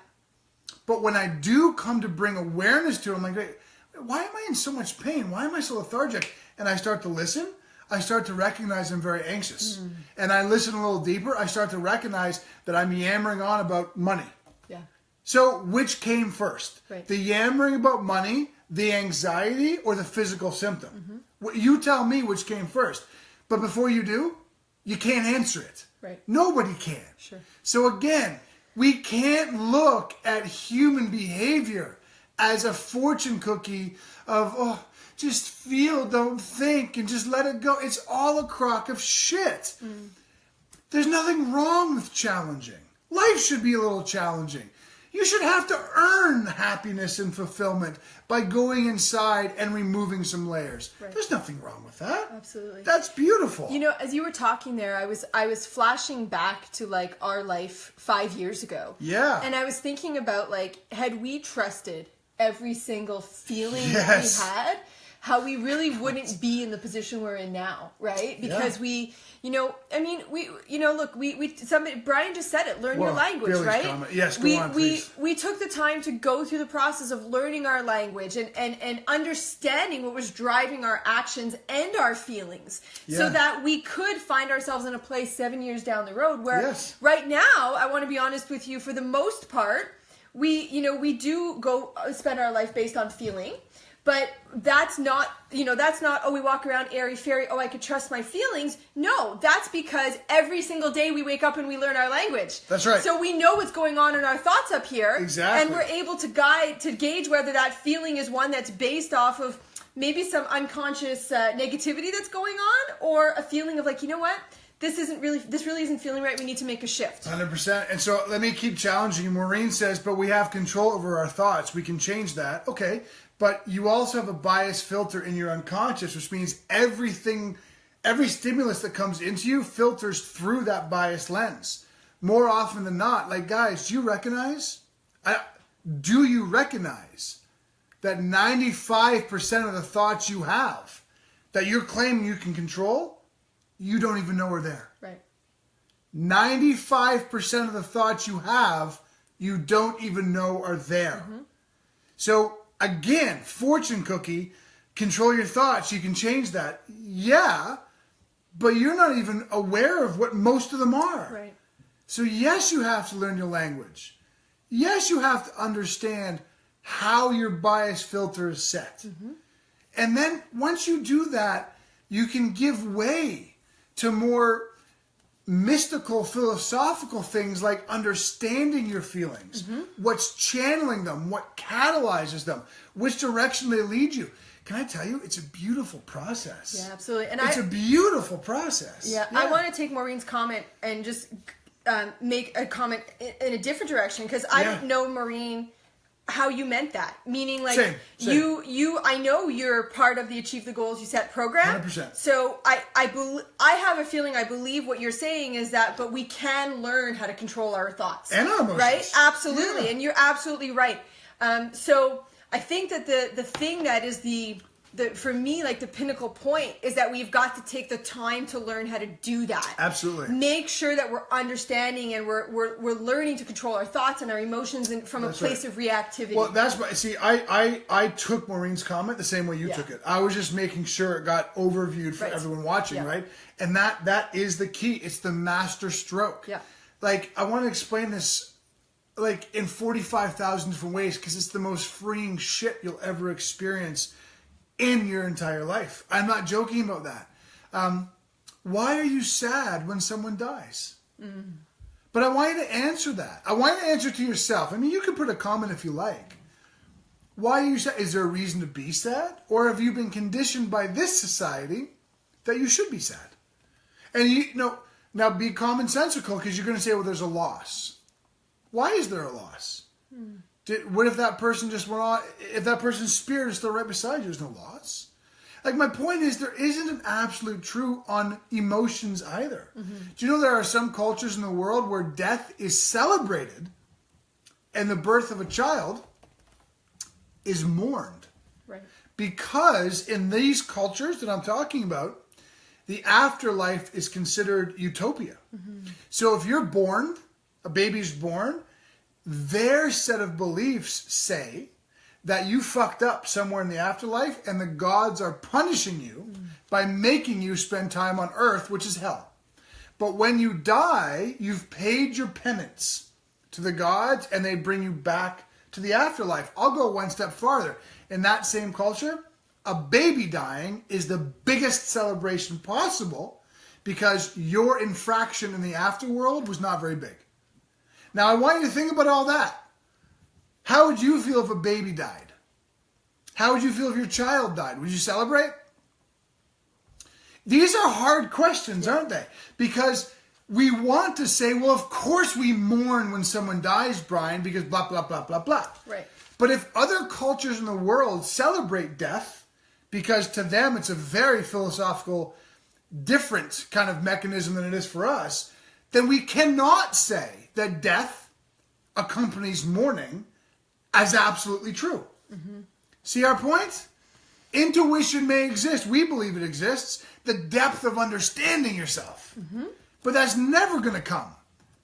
S1: But when I do come to bring awareness to it, I'm like, wait, why am I in so much pain? Why am I so lethargic? And I start to listen. I start to recognize I'm very anxious. And I listen a little deeper. I start to recognize that I'm yammering on about money.
S2: Yeah.
S1: So which came first?
S2: Right.
S1: The yammering about money, the anxiety, or the physical symptom? You tell me which came first. But before you do, you can't answer it.
S2: Right.
S1: Nobody can.
S2: Sure.
S1: So again, we can't look at human behavior as a fortune cookie of, oh, just feel, don't think, and just let it go. It's all a crock of shit. There's nothing wrong with challenging. Life should be a little challenging. You should have to earn happiness and fulfillment by going inside and removing some layers. Right. There's nothing wrong with that.
S2: Absolutely.
S1: That's beautiful.
S2: You know, as you were talking there, I was flashing back to like our life 5 years ago.
S1: Yeah.
S2: And I was thinking about like, had we trusted every single feeling
S1: Yes.
S2: that we had, how we really wouldn't be in the position we're in now, right? Because we, you know, I mean, we, you know, look, somebody, Brian just said it, learn your language,
S1: Billy's
S2: right?
S1: comment. Yes, go on, please.
S2: We took the time to go through the process of learning our language and understanding what was driving our actions and our feelings so that we could find ourselves in a place 7 years down the road where right now, I want to be honest with you, for the most part, we do go spend our life based on feeling. But that's not, oh, we walk around airy-fairy, oh, I could trust my feelings. No, that's because every single day we wake up and we learn our language.
S1: That's right.
S2: So we know what's going on in our thoughts up here.
S1: Exactly.
S2: And we're able to gauge whether that feeling is one that's based off of maybe some unconscious negativity that's going on, or a feeling of like, you know what? This really isn't feeling right. We need to make a shift.
S1: 100%. And so let me keep challenging you. Maureen says, but we have control over our thoughts. We can change that. Okay. But you also have a bias filter in your unconscious, which means every stimulus that comes into you filters through that bias lens. More often than not, like guys, do you recognize that 95% of the thoughts you have that you're claiming you can control, you don't even know are there.
S2: Right.
S1: 95% of the thoughts you have, you don't even know are there. Mm-hmm. So again, fortune cookie, control your thoughts. You can change that. Yeah, but you're not even aware of what most of them are.
S2: Right.
S1: So yes, you have to learn your language. Yes, you have to understand how your bias filter is set. Mm-hmm. And then once you do that, you can give way to more mystical, philosophical things like understanding your feelings, what's channeling them, what catalyzes them, which direction they lead you. Can I tell you, it's a beautiful process.
S2: Yeah, absolutely. And
S1: it's a beautiful process.
S2: Yeah, I want to take Maureen's comment and just make a comment in a different direction, because I didn't know, Maureen, how you meant that. Meaning, like,
S1: Same.
S2: I know you're part of the Achieve the Goals You Set program.
S1: 100%.
S2: So I have a feeling, I believe what you're saying is that, but we can learn how to control our thoughts.
S1: And our emotions.
S2: Right? Absolutely.
S1: Yeah.
S2: And you're absolutely right. So I think that the thing that is for me, like the pinnacle point is that we've got to take the time to learn how to do that.
S1: Absolutely. Make
S2: sure that we're understanding and we're learning to control our thoughts and our emotions from a place of reactivity.
S1: Well, that's why, see, I took Maureen's comment the same way you took it. I was just making sure it got overviewed for everyone watching, right? And that is the key. It's the master stroke.
S2: Yeah.
S1: Like, I want to explain this like in 45,000 different ways, because it's the most freeing shit you'll ever experience in your entire life. I'm not joking about that. Why are you sad when someone dies? But I want you to answer that. I want you to answer to yourself. I mean, you can put a comment if you like. Why are you sad? Is there a reason to be sad? Or have you been conditioned by this society that you should be sad? And now be commonsensical, because you're going to say, well, there's a loss. Why is there a loss? What if that person just went on? If that person's spirit is still right beside you, there's no loss. Like, my point is, there isn't an absolute truth on emotions either. Do you know there are some cultures in the world where death is celebrated and the birth of a child is mourned?
S2: Right.
S1: Because in these cultures that I'm talking about, the afterlife is considered utopia. So if you're born, a baby's born, their set of beliefs say that you fucked up somewhere in the afterlife and the gods are punishing you by making you spend time on earth, which is hell. But when you die, you've paid your penance to the gods and they bring you back to the afterlife. I'll go one step farther. In that same culture, a baby dying is the biggest celebration possible because your infraction in the afterworld was not very big. Now, I want you to think about all that. How would you feel if a baby died? How would you feel if your child died? Would you celebrate? These are hard questions, aren't they? Because we want to say, well, of course we mourn when someone dies, Brian, because blah, blah, blah, blah, blah.
S2: Right.
S1: But if other cultures in the world celebrate death, because to them it's a very philosophical, different kind of mechanism than it is for us, then we cannot say that death accompanies mourning as absolutely true. Mm-hmm. See our point? Intuition may exist. We believe it exists. The depth of understanding yourself. Mm-hmm. But that's never going to come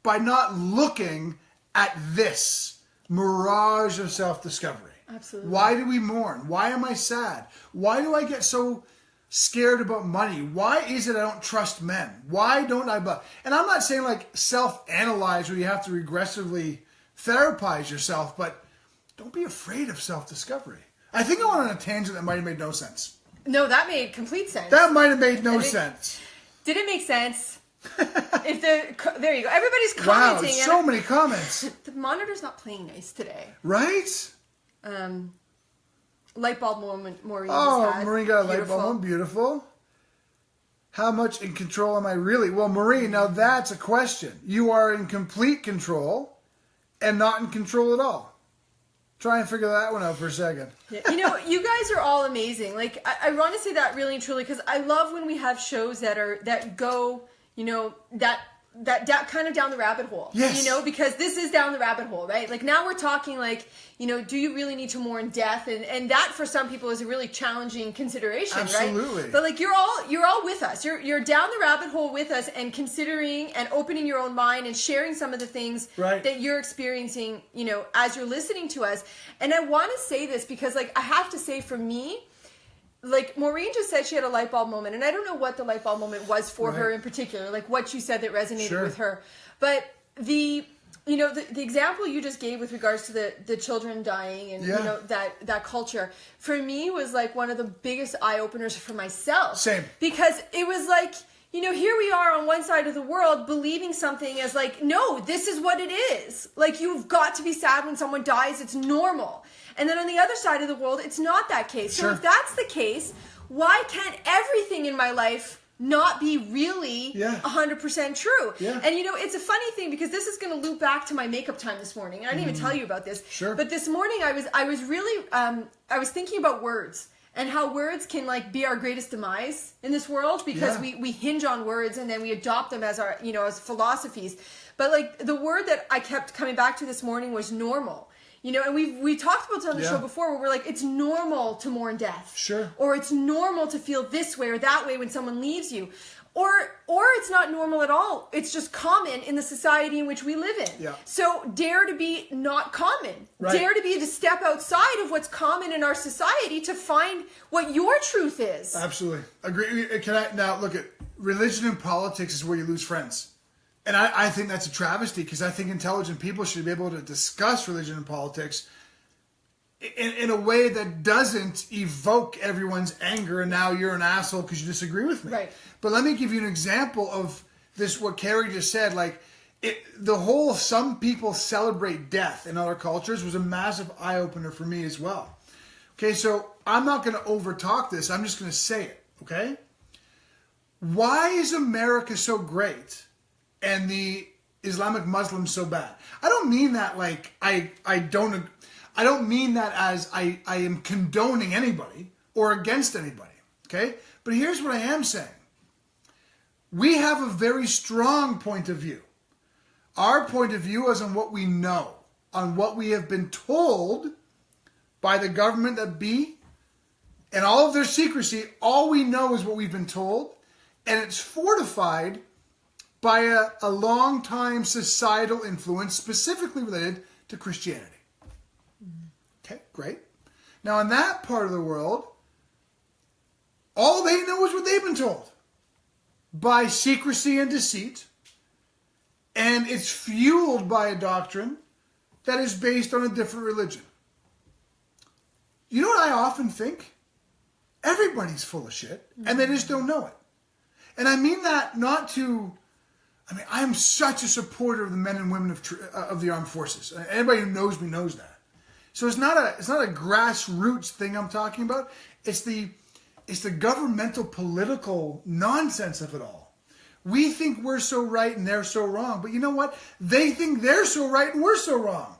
S1: by not looking at this mirage of self-discovery.
S2: Absolutely.
S1: Why do we mourn? Why am I sad? Why do I get so scared about money? Why is it I don't trust men? Why don't I... And I'm not saying like self-analyze where you have to regressively therapize yourself, but don't be afraid of self-discovery. I think I went on a tangent that might have made no sense.
S2: No, that made complete sense.
S1: That might have made no sense.
S2: Did it make sense? There you go. Everybody's commenting.
S1: Wow, so many comments.
S2: The monitor's not playing nice today.
S1: Right?
S2: Light bulb moment Maureen
S1: Oh,
S2: just had.
S1: Maureen got a light
S2: Beautiful.
S1: bulb. Beautiful. How much in control am I really? Well, Maureen, now that's a question. You are in complete control and not in control at all. Try and figure that one out for a second.
S2: Yeah. You know, you guys are all amazing. Like, I want to say that really and truly because I love when we have shows that go, you know, that kind of down the rabbit hole.
S1: Yes.
S2: You know, because this is down the rabbit hole, right? Like now we're talking like, you know, do you really need to mourn death? And that for some people is a really challenging consideration,
S1: Absolutely.
S2: right? But like you're all with us. You're down the rabbit hole with us and considering and opening your own mind and sharing some of the things that you're experiencing, you know, as you're listening to us. And I want to say this because like I have to say for me, like Maureen just said she had a light bulb moment, and I don't know what the light bulb moment was for her in particular, like what you said that resonated with her. But the example you just gave with regards to the children dying and you know that culture for me was like one of the biggest eye openers for myself.
S1: Same.
S2: Because it was like, you know, here we are on one side of the world believing something as like, no, this is what it is. Like, you've got to be sad when someone dies. It's normal. And then on the other side of the world, it's not that case. So if that's the case, why can't everything in my life not be really 100% true?
S1: Yeah.
S2: And, you know, it's a funny thing because this is going to loop back to my makeup time this morning. I didn't even tell you about this.
S1: Sure.
S2: But this morning I was really, I was thinking about words. And how words can like be our greatest demise in this world because we hinge on words and then we adopt them as our, you know, as philosophies. But like the word that I kept coming back to this morning was normal. You know, and we talked about it on the show before where we're like, it's normal to mourn death.
S1: Sure.
S2: Or it's normal to feel this way or that way when someone leaves you. Or it's not normal at all. It's just common in the society in which we live in. Yeah. So dare to be not common. Right. Dare to be to step outside of what's common in our society to find what your truth is.
S1: Absolutely. Agree. Now look at religion and politics is where you lose friends. And I think that's a travesty because I think intelligent people should be able to discuss religion and politics in a way that doesn't evoke everyone's anger and now you're an asshole because you disagree with me.
S2: Right.
S1: But let me give you an example of this, what Carrie just said. Like, the whole some people celebrate death in other cultures was a massive eye-opener for me as well. Okay, so I'm not going to overtalk this. I'm just going to say it, okay? Why is America so great and the Islamic Muslims so bad? I don't mean that like I don't mean that as I am condoning anybody or against anybody, okay? But here's what I am saying. We have a very strong point of view. Our point of view is on what we know, on what we have been told by the government that be, and all of their secrecy. All we know is what we've been told, and it's fortified by a long-time societal influence specifically related to Christianity. Okay, great. Now, in that part of the world, all they know is what they've been told by secrecy and deceit, and it's fueled by a doctrine that is based on a different religion. You know what I often think? Everybody's full of shit, and they just don't know it. And I mean that not to... I mean, I am such a supporter of the men and women of the armed forces. Anybody who knows me knows that. So it's not a grassroots thing I'm talking about. It's the governmental political nonsense of it all. We think we're so right and they're so wrong. But you know what? They think they're so right and we're so wrong.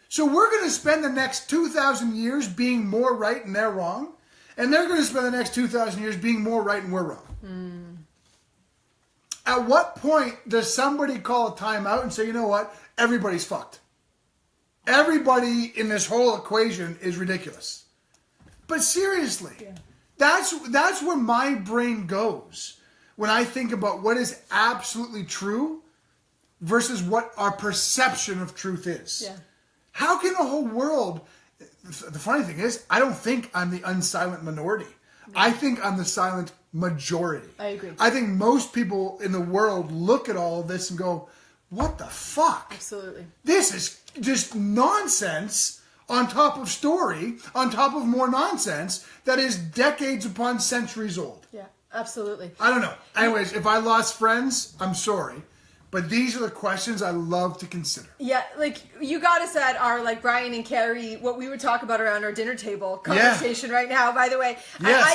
S1: So we're going to spend the next 2,000 years being more right and they're wrong. And they're going to spend the next 2,000 years being more right and we're wrong. At what point does somebody call a timeout and say, you know what? Everybody's fucked. Everybody in this whole equation is ridiculous. But seriously, that's where my brain goes when I think about what is absolutely true versus what our perception of truth is. Yeah. How can the whole world... The funny thing is, I don't think I'm the unsilent minority. No. I think I'm the silent majority.
S2: I agree.
S1: I think most people in the world look at all of this and go, what the fuck?
S2: Absolutely.
S1: This is just nonsense on top of story, on top of more nonsense that is decades upon centuries old.
S2: Yeah, absolutely.
S1: I don't know. Anyways, if I lost friends, I'm sorry. But these are the questions I love to consider.
S2: Yeah, like you got us at our like Brian and Carrie, what we would talk about around our dinner table conversation right now. By the way,
S1: yes.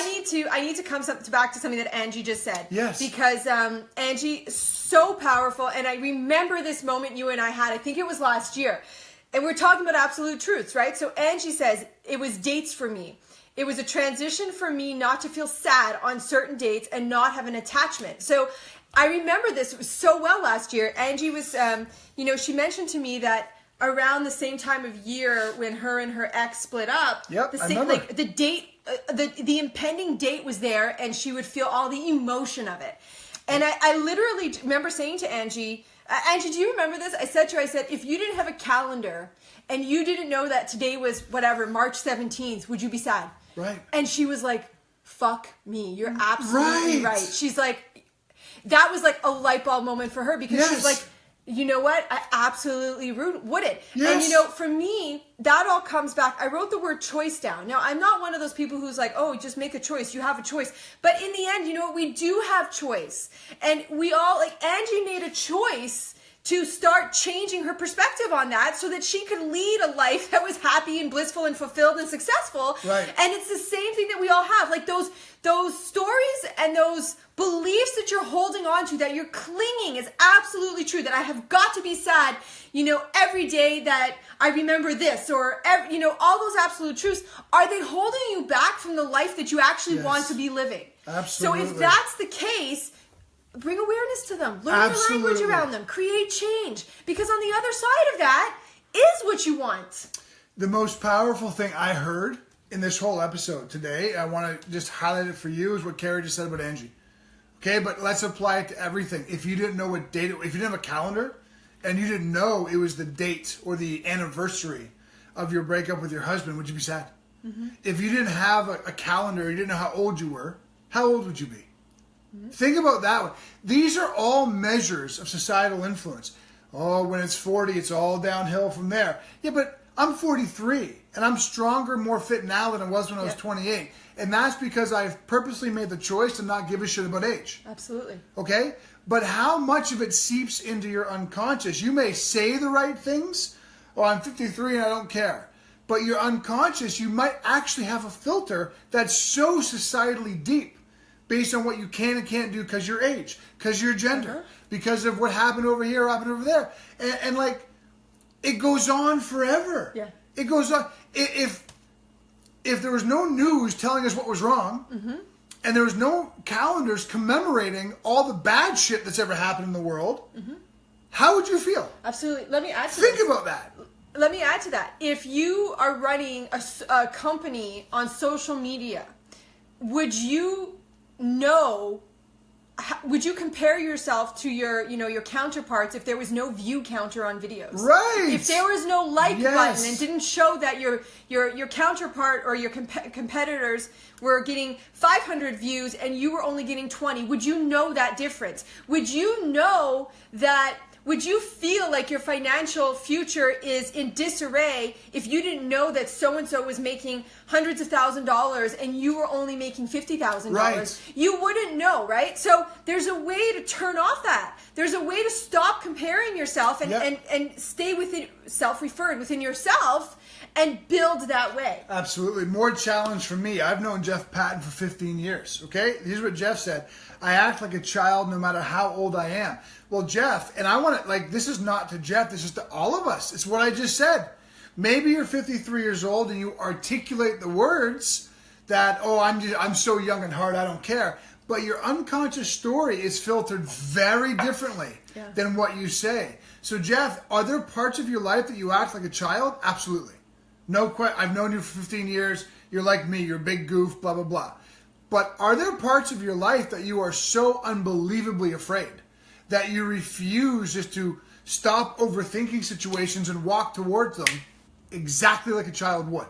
S2: I need to come back to something that Angie just said.
S1: Yes,
S2: because Angie so powerful, and I remember this moment you and I had. I think it was last year, and we're talking about absolute truths, right? So Angie says it was dates for me. It was a transition for me not to feel sad on certain dates and not have an attachment. So I remember this so well last year. Angie was, she mentioned to me that around the same time of year when her and her ex split up, the date, the impending date was there, and she would feel all the emotion of it. And I literally remember saying to Angie, Angie, do you remember this? I said to her, if you didn't have a calendar and you didn't know that today was whatever, March 17th, would you be sad?
S1: Right.
S2: And she was like, fuck me. You're absolutely right. She's like, that was like a light bulb moment for her because she's like, you know what? I absolutely would it. Yes. And for me, that all comes back. I wrote the word choice down. Now, I'm not one of those people who's like, oh, just make a choice. You have a choice. But in the end, we do have choice. And we all, like Angie made a choice to start changing her perspective on that so that she could lead a life that was happy and blissful and fulfilled and successful.
S1: Right.
S2: And it's the same thing that we all have. Like those stories and those beliefs that you're holding on to, that you're clinging, is absolutely true. That I have got to be sad, every day that I remember this, or all those absolute truths. Are they holding you back from the life that you actually want to be living?
S1: Absolutely.
S2: So if that's the case, bring awareness to them. Learn the language around them. Create change. Because on the other side of that is what you want.
S1: The most powerful thing I heard in this whole episode today, I want to just highlight it for you, is what Carrie just said about Angie. Okay, but let's apply it to everything. If you didn't know what date, if you didn't have a calendar, and you didn't know it was the date or the anniversary of your breakup with your husband, would you be sad? Mm-hmm. If you didn't have a calendar, you didn't know how old you were, how old would you be? Mm-hmm. Think about that one. These are all measures of societal influence. Oh, when it's 40, it's all downhill from there. Yeah, but I'm 43, and I'm stronger, more fit now than I was when I was 28. And that's because I've purposely made the choice to not give a shit about age.
S2: Absolutely.
S1: Okay? But how much of it seeps into your unconscious? You may say the right things. Oh, I'm 53 and I don't care. But your unconscious, you might actually have a filter that's so societally deep based on what you can and can't do because your age, because your gender, because of what happened over here, happened over there. And like, it goes on forever.
S2: Yeah.
S1: It goes on. If there was no news telling us what was wrong, and there was no calendars commemorating all the bad shit that's ever happened in the world, how would you feel?
S2: Absolutely. Let me add to
S1: Think about that.
S2: Let me add to that. If you are running a company on social media, would you compare yourself to your counterparts if there was no view counter on videos?
S1: Right.
S2: If there was no like button and didn't show that your counterpart or your competitors were getting 500 views and you were only getting 20, would you know that difference? Would you know that Would you feel like your financial future is in disarray if you didn't know that so-and-so was making hundreds of $1,000s and you were only making $50,000?
S1: Right.
S2: You wouldn't know, right? So there's a way to turn off that. There's a way to stop comparing yourself and stay within self-referred within yourself and build that way.
S1: Absolutely. More challenge for me. I've known Jeff Patton for 15 years, okay? Here's what Jeff said. I act like a child no matter how old I am. Well, Jeff, and I want to, like, this is not to Jeff, this is to all of us. It's what I just said. Maybe you're 53 years old and you articulate the words that, oh, I'm so young and hard, I don't care. But your unconscious story is filtered very differently than what you say. So, Jeff, are there parts of your life that you act like a child? Absolutely. No question. I've known you for 15 years. You're like me. You're a big goof, blah, blah, blah. But are there parts of your life that you are so unbelievably afraid that you refuse just to stop overthinking situations and walk towards them exactly like a child would?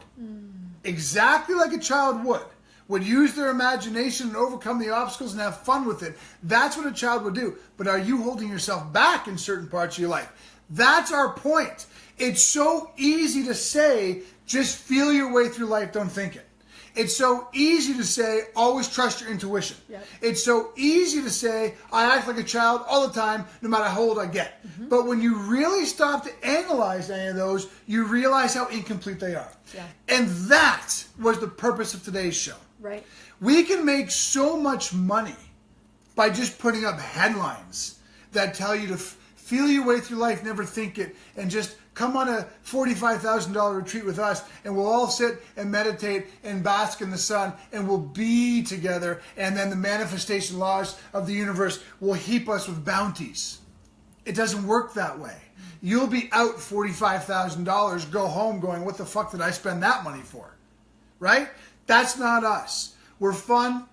S1: Exactly like a child would use their imagination and overcome the obstacles and have fun with it. That's what a child would do. But are you holding yourself back in certain parts of your life? That's our point. It's so easy to say, just feel your way through life, don't think it. It's so easy to say, always trust your intuition. Yep. It's so easy to say, I act like a child all the time, no matter how old I get. But when you really stop to analyze any of those, you realize how incomplete they are. Yeah. And that was the purpose of today's show.
S2: Right.
S1: We can make so much money by just putting up headlines that tell you to feel your way through life, never think it, and just come on a $45,000 retreat with us, and we'll all sit and meditate and bask in the sun, and we'll be together, and then the manifestation laws of the universe will heap us with bounties. It doesn't work that way. You'll be out $45,000, go home going, what the fuck did I spend that money for? Right? That's not us. We're fun.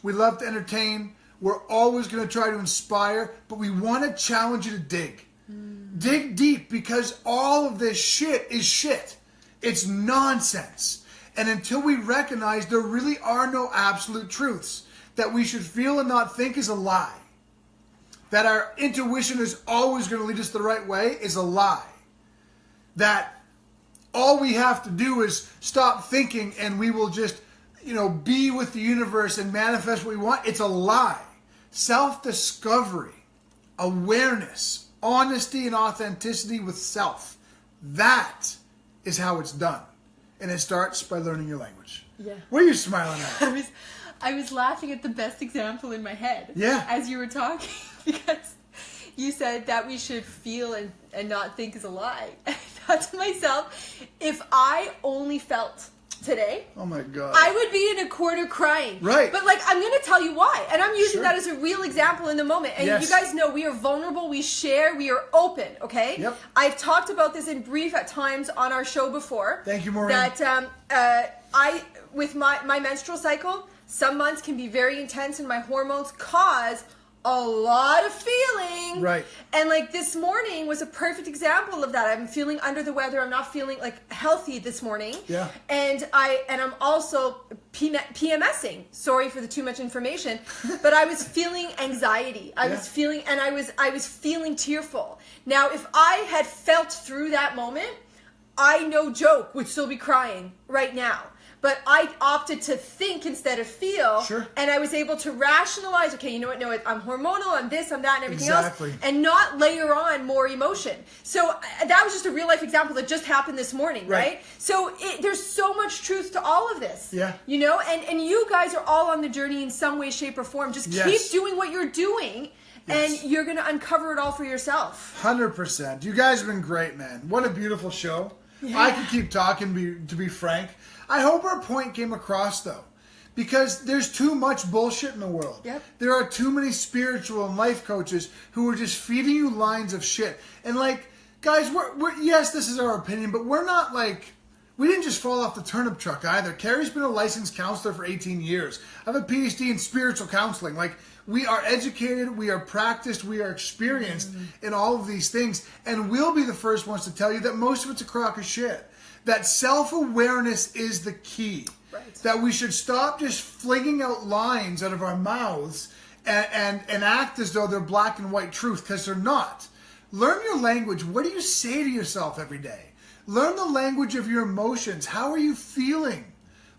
S1: We love to entertain. We're always going to try to inspire, but we want to challenge you to dig. Dig deep, because all of this shit is shit. It's nonsense. And until we recognize there really are no absolute truths, that we should feel and not think is a lie, that our intuition is always going to lead us the right way is a lie, that all we have to do is stop thinking and we will just, be with the universe and manifest what we want, it's a lie. Self-discovery, awareness, honesty and authenticity with self. That is how it's done. And it starts by learning your language. Yeah. What are you smiling at?
S2: I was laughing at the best example in my head.
S1: Yeah.
S2: As you were talking, because you said that we should feel and not think is a lie. I thought to myself, if I only felt today,
S1: oh my God,
S2: I would be in a corner crying.
S1: Right.
S2: But I'm going to tell you why. And I'm using that as a real example in the moment. And you guys know we are vulnerable, we share, we are open, okay?
S1: Yep.
S2: I've talked about this in brief at times on our show before.
S1: Thank you, Maureen.
S2: That with my menstrual cycle, some months can be very intense and my hormones cause a lot of feeling.
S1: Right.
S2: And this morning was a perfect example of that. I'm feeling under the weather. I'm not feeling healthy this morning.
S1: Yeah.
S2: And I'm also PMSing. Sorry for the too much information, but I was feeling anxiety. I was feeling tearful. Now, if I had felt through that moment, I no joke would still be crying right now. But I opted to think instead of feel.
S1: Sure. And
S2: I was able to rationalize, okay, you know what, no, I'm hormonal, I'm this, I'm that, and everything
S1: exactly.
S2: else. And not layer on more emotion. So that was just a real life example that just happened this morning, right? So there's so much truth to all of this.
S1: Yeah.
S2: And you guys are all on the journey in some way, shape, or form. Just keep doing what you're doing. Yes. And you're going to uncover it all for yourself.
S1: 100%. You guys have been great, man. What a beautiful show. Yeah. I could keep talking, to be frank. I hope our point came across, though, because there's too much bullshit in the world. Yep. There are too many spiritual and life coaches who are just feeding you lines of shit. And, guys, we're yes, this is our opinion, but we're not, we didn't just fall off the turnip truck either. Carrie's been a licensed counselor for 18 years. I have a PhD in spiritual counseling. We are educated, we are practiced, we are experienced in all of these things. And we'll be the first ones to tell you that most of it's a crock of shit. That self-awareness is the key. Right. That we should stop just flinging out lines out of our mouths and act as though they're black and white truth, because they're not. Learn your language. What do you say to yourself every day? Learn the language of your emotions. How are you feeling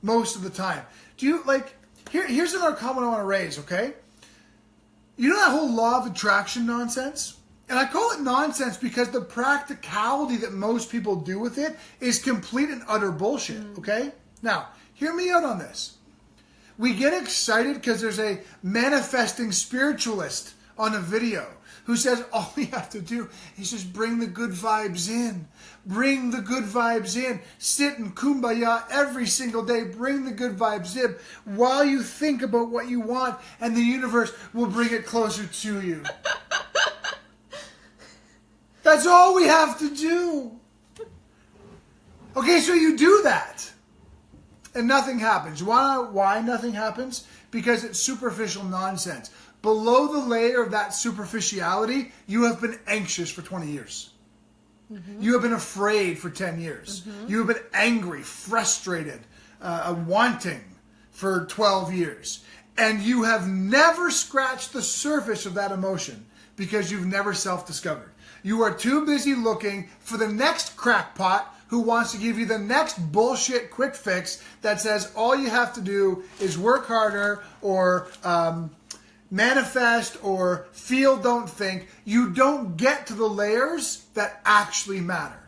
S1: most of the time? Do you, like, here's another comment I want to raise, okay? You know that whole law of attraction nonsense? And I call it nonsense because the practicality that most people do with it is complete and utter bullshit, okay? Now, hear me out on this. We get excited because there's a manifesting spiritualist on a video who says all we have to do is just bring the good vibes in. Bring the good vibes in. Sit in kumbaya every single day. Bring the good vibes in while you think about what you want, and the universe will bring it closer to you. That's all we have to do. Okay, so you do that, and nothing happens. Why nothing happens? Because it's superficial nonsense. Below the layer of that superficiality, you have been anxious for 20 years. You have been afraid for 10 years. You have been angry, frustrated, wanting for 12 years. And you have never scratched the surface of that emotion because you've never self-discovered. You are too busy looking for the next crackpot who wants to give you the next bullshit quick fix that says all you have to do is work harder or manifest or feel, don't think. You don't get to the layers that actually matter.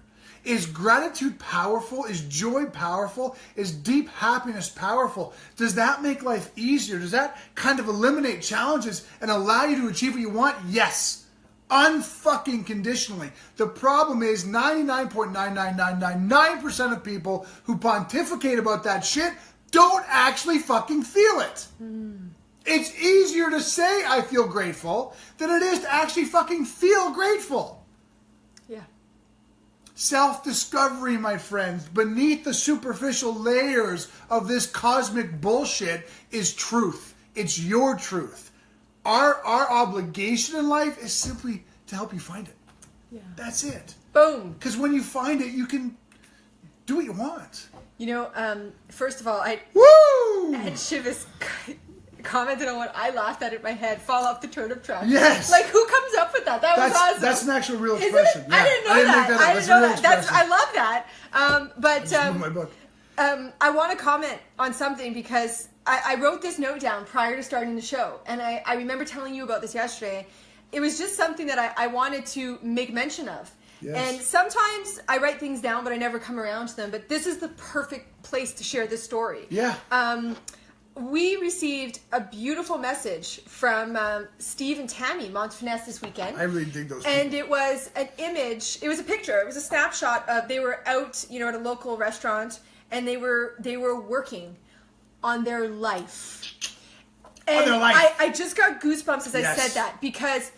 S1: Is gratitude powerful? Is joy powerful? Is deep happiness powerful? Does that make life easier? Does that kind of eliminate challenges and allow you to achieve what you want? Yes. Unfucking conditionally. The problem is 99.99999% of people who pontificate about that shit don't actually fucking feel it. It's easier to say I feel grateful than it is to actually fucking feel grateful.
S2: Yeah.
S1: Self-discovery, my friends, beneath the superficial layers of this cosmic bullshit is truth. It's your truth. Our obligation in life is simply to help you find it.
S2: Yeah.
S1: That's it.
S2: Boom.
S1: Because when you find it, you can do what you want.
S2: You know, first of all, I had Shivas commented on what I laughed at in my head, fall off the turnip truck.
S1: Yes.
S2: Like, who comes up with that? That was awesome.
S1: That's an actual real expression.
S2: Yeah. I didn't know that. I didn't know that. I love that.
S1: My book.
S2: I want to comment on something because I wrote this note down prior to starting the show, and I remember telling you about this yesterday. It was just something that I wanted to make mention of. Yes. And sometimes I write things down, but I never come around to them. But this is the perfect place to share this story.
S1: Yeah.
S2: We received a beautiful message from Steve and Tammy Montfinesse this weekend.
S1: I really dig those people.
S2: And it was an image. It was a picture. It was a snapshot of they were out, at a local restaurant, and they were working on their life. And
S1: on their life.
S2: I just got goosebumps as I said that because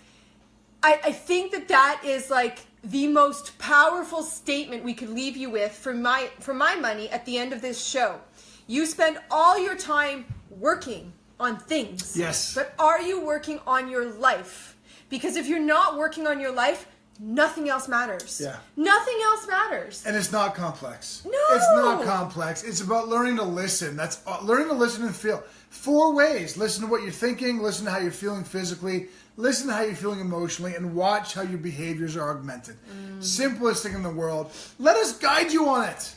S2: I think that is like the most powerful statement we could leave you with for my money at the end of this show. You spend all your time working on things.
S1: Yes.
S2: But are you working on your life? Because if you're not working on your life, nothing else matters.
S1: Yeah.
S2: Nothing else matters.
S1: And it's not complex.
S2: No.
S1: It's not complex. It's about learning to listen. That's learning to listen and feel. 4 ways. Listen to what you're thinking. Listen to how you're feeling physically. Listen to how you're feeling emotionally. And watch how your behaviors are augmented. Simplest thing in the world. Let us guide you on it.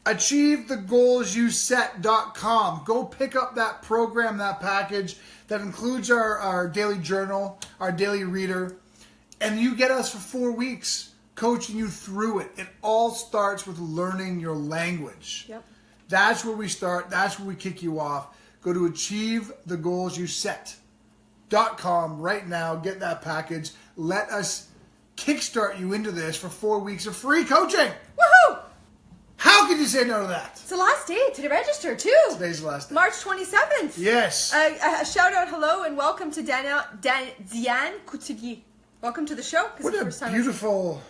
S1: AchieveTheGoalsYouSet.com. Go pick up that program, that package that includes our daily journal, our daily reader, and you get us for 4 weeks coaching you through it. It all starts with learning your language.
S2: Yep.
S1: That's where we start. That's where we kick you off. Go to AchieveTheGoalsYouSet.com right now. Get that package. Let us kickstart you into this for 4 weeks of free coaching.
S2: Woohoo!
S1: How could you say no to that?
S2: It's the last day to register, too.
S1: Today's the last day.
S2: March 27th.
S1: Yes.
S2: A shout out, hello, and welcome to Diane Coutelier. Welcome to the show.
S1: What a beautiful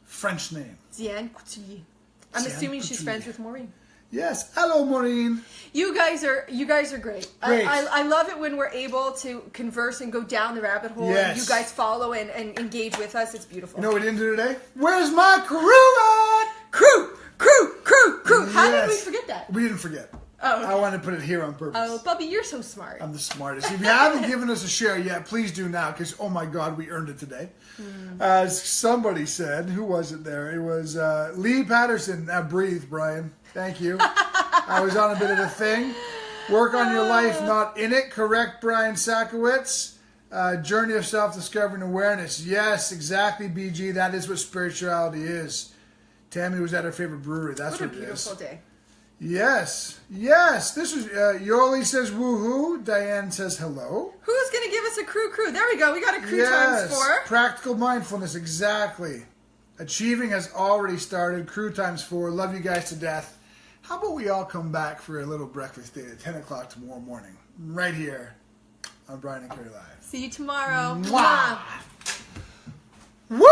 S1: French name.
S2: Diane Coutelier. I'm assuming she's friends with Maureen.
S1: Yes. Hello, Maureen.
S2: You guys are great.
S1: Great.
S2: I love it when we're able to converse and go down the rabbit hole.
S1: Yes.
S2: And you guys follow and engage with us. It's beautiful.
S1: You know what we didn't do today? Where's my crew at?
S2: Crew. How did we forget that?
S1: We didn't forget.
S2: Oh, okay.
S1: I want to put it here on purpose.
S2: Oh, Bubby, you're so smart.
S1: I'm the smartest. If you haven't given us a share yet, please do now, because, oh my God, we earned it today. As somebody said, who was it there? It was Lee Patterson. Now breathe, Brian. Thank you. I was on a bit of a thing. Work on your life, not in it. Correct, Brian Sakowitz. Journey of self-discovery and awareness. Yes, exactly, BG. That is what spirituality is. Tammy was at her favorite brewery. That's what it is.
S2: What a beautiful day.
S1: Yes. Yes. This was, Yoli says woohoo. Diane says hello.
S2: Who's going to give us a crew? There we go. We got a crew times 4.
S1: Practical mindfulness. Exactly. Achieving has already started. Crew times 4. Love you guys to death. How about we all come back for a little breakfast date at 10 o'clock tomorrow morning? Right here on Brian and Carrie Live.
S2: See you tomorrow.
S1: Mwah. Woo!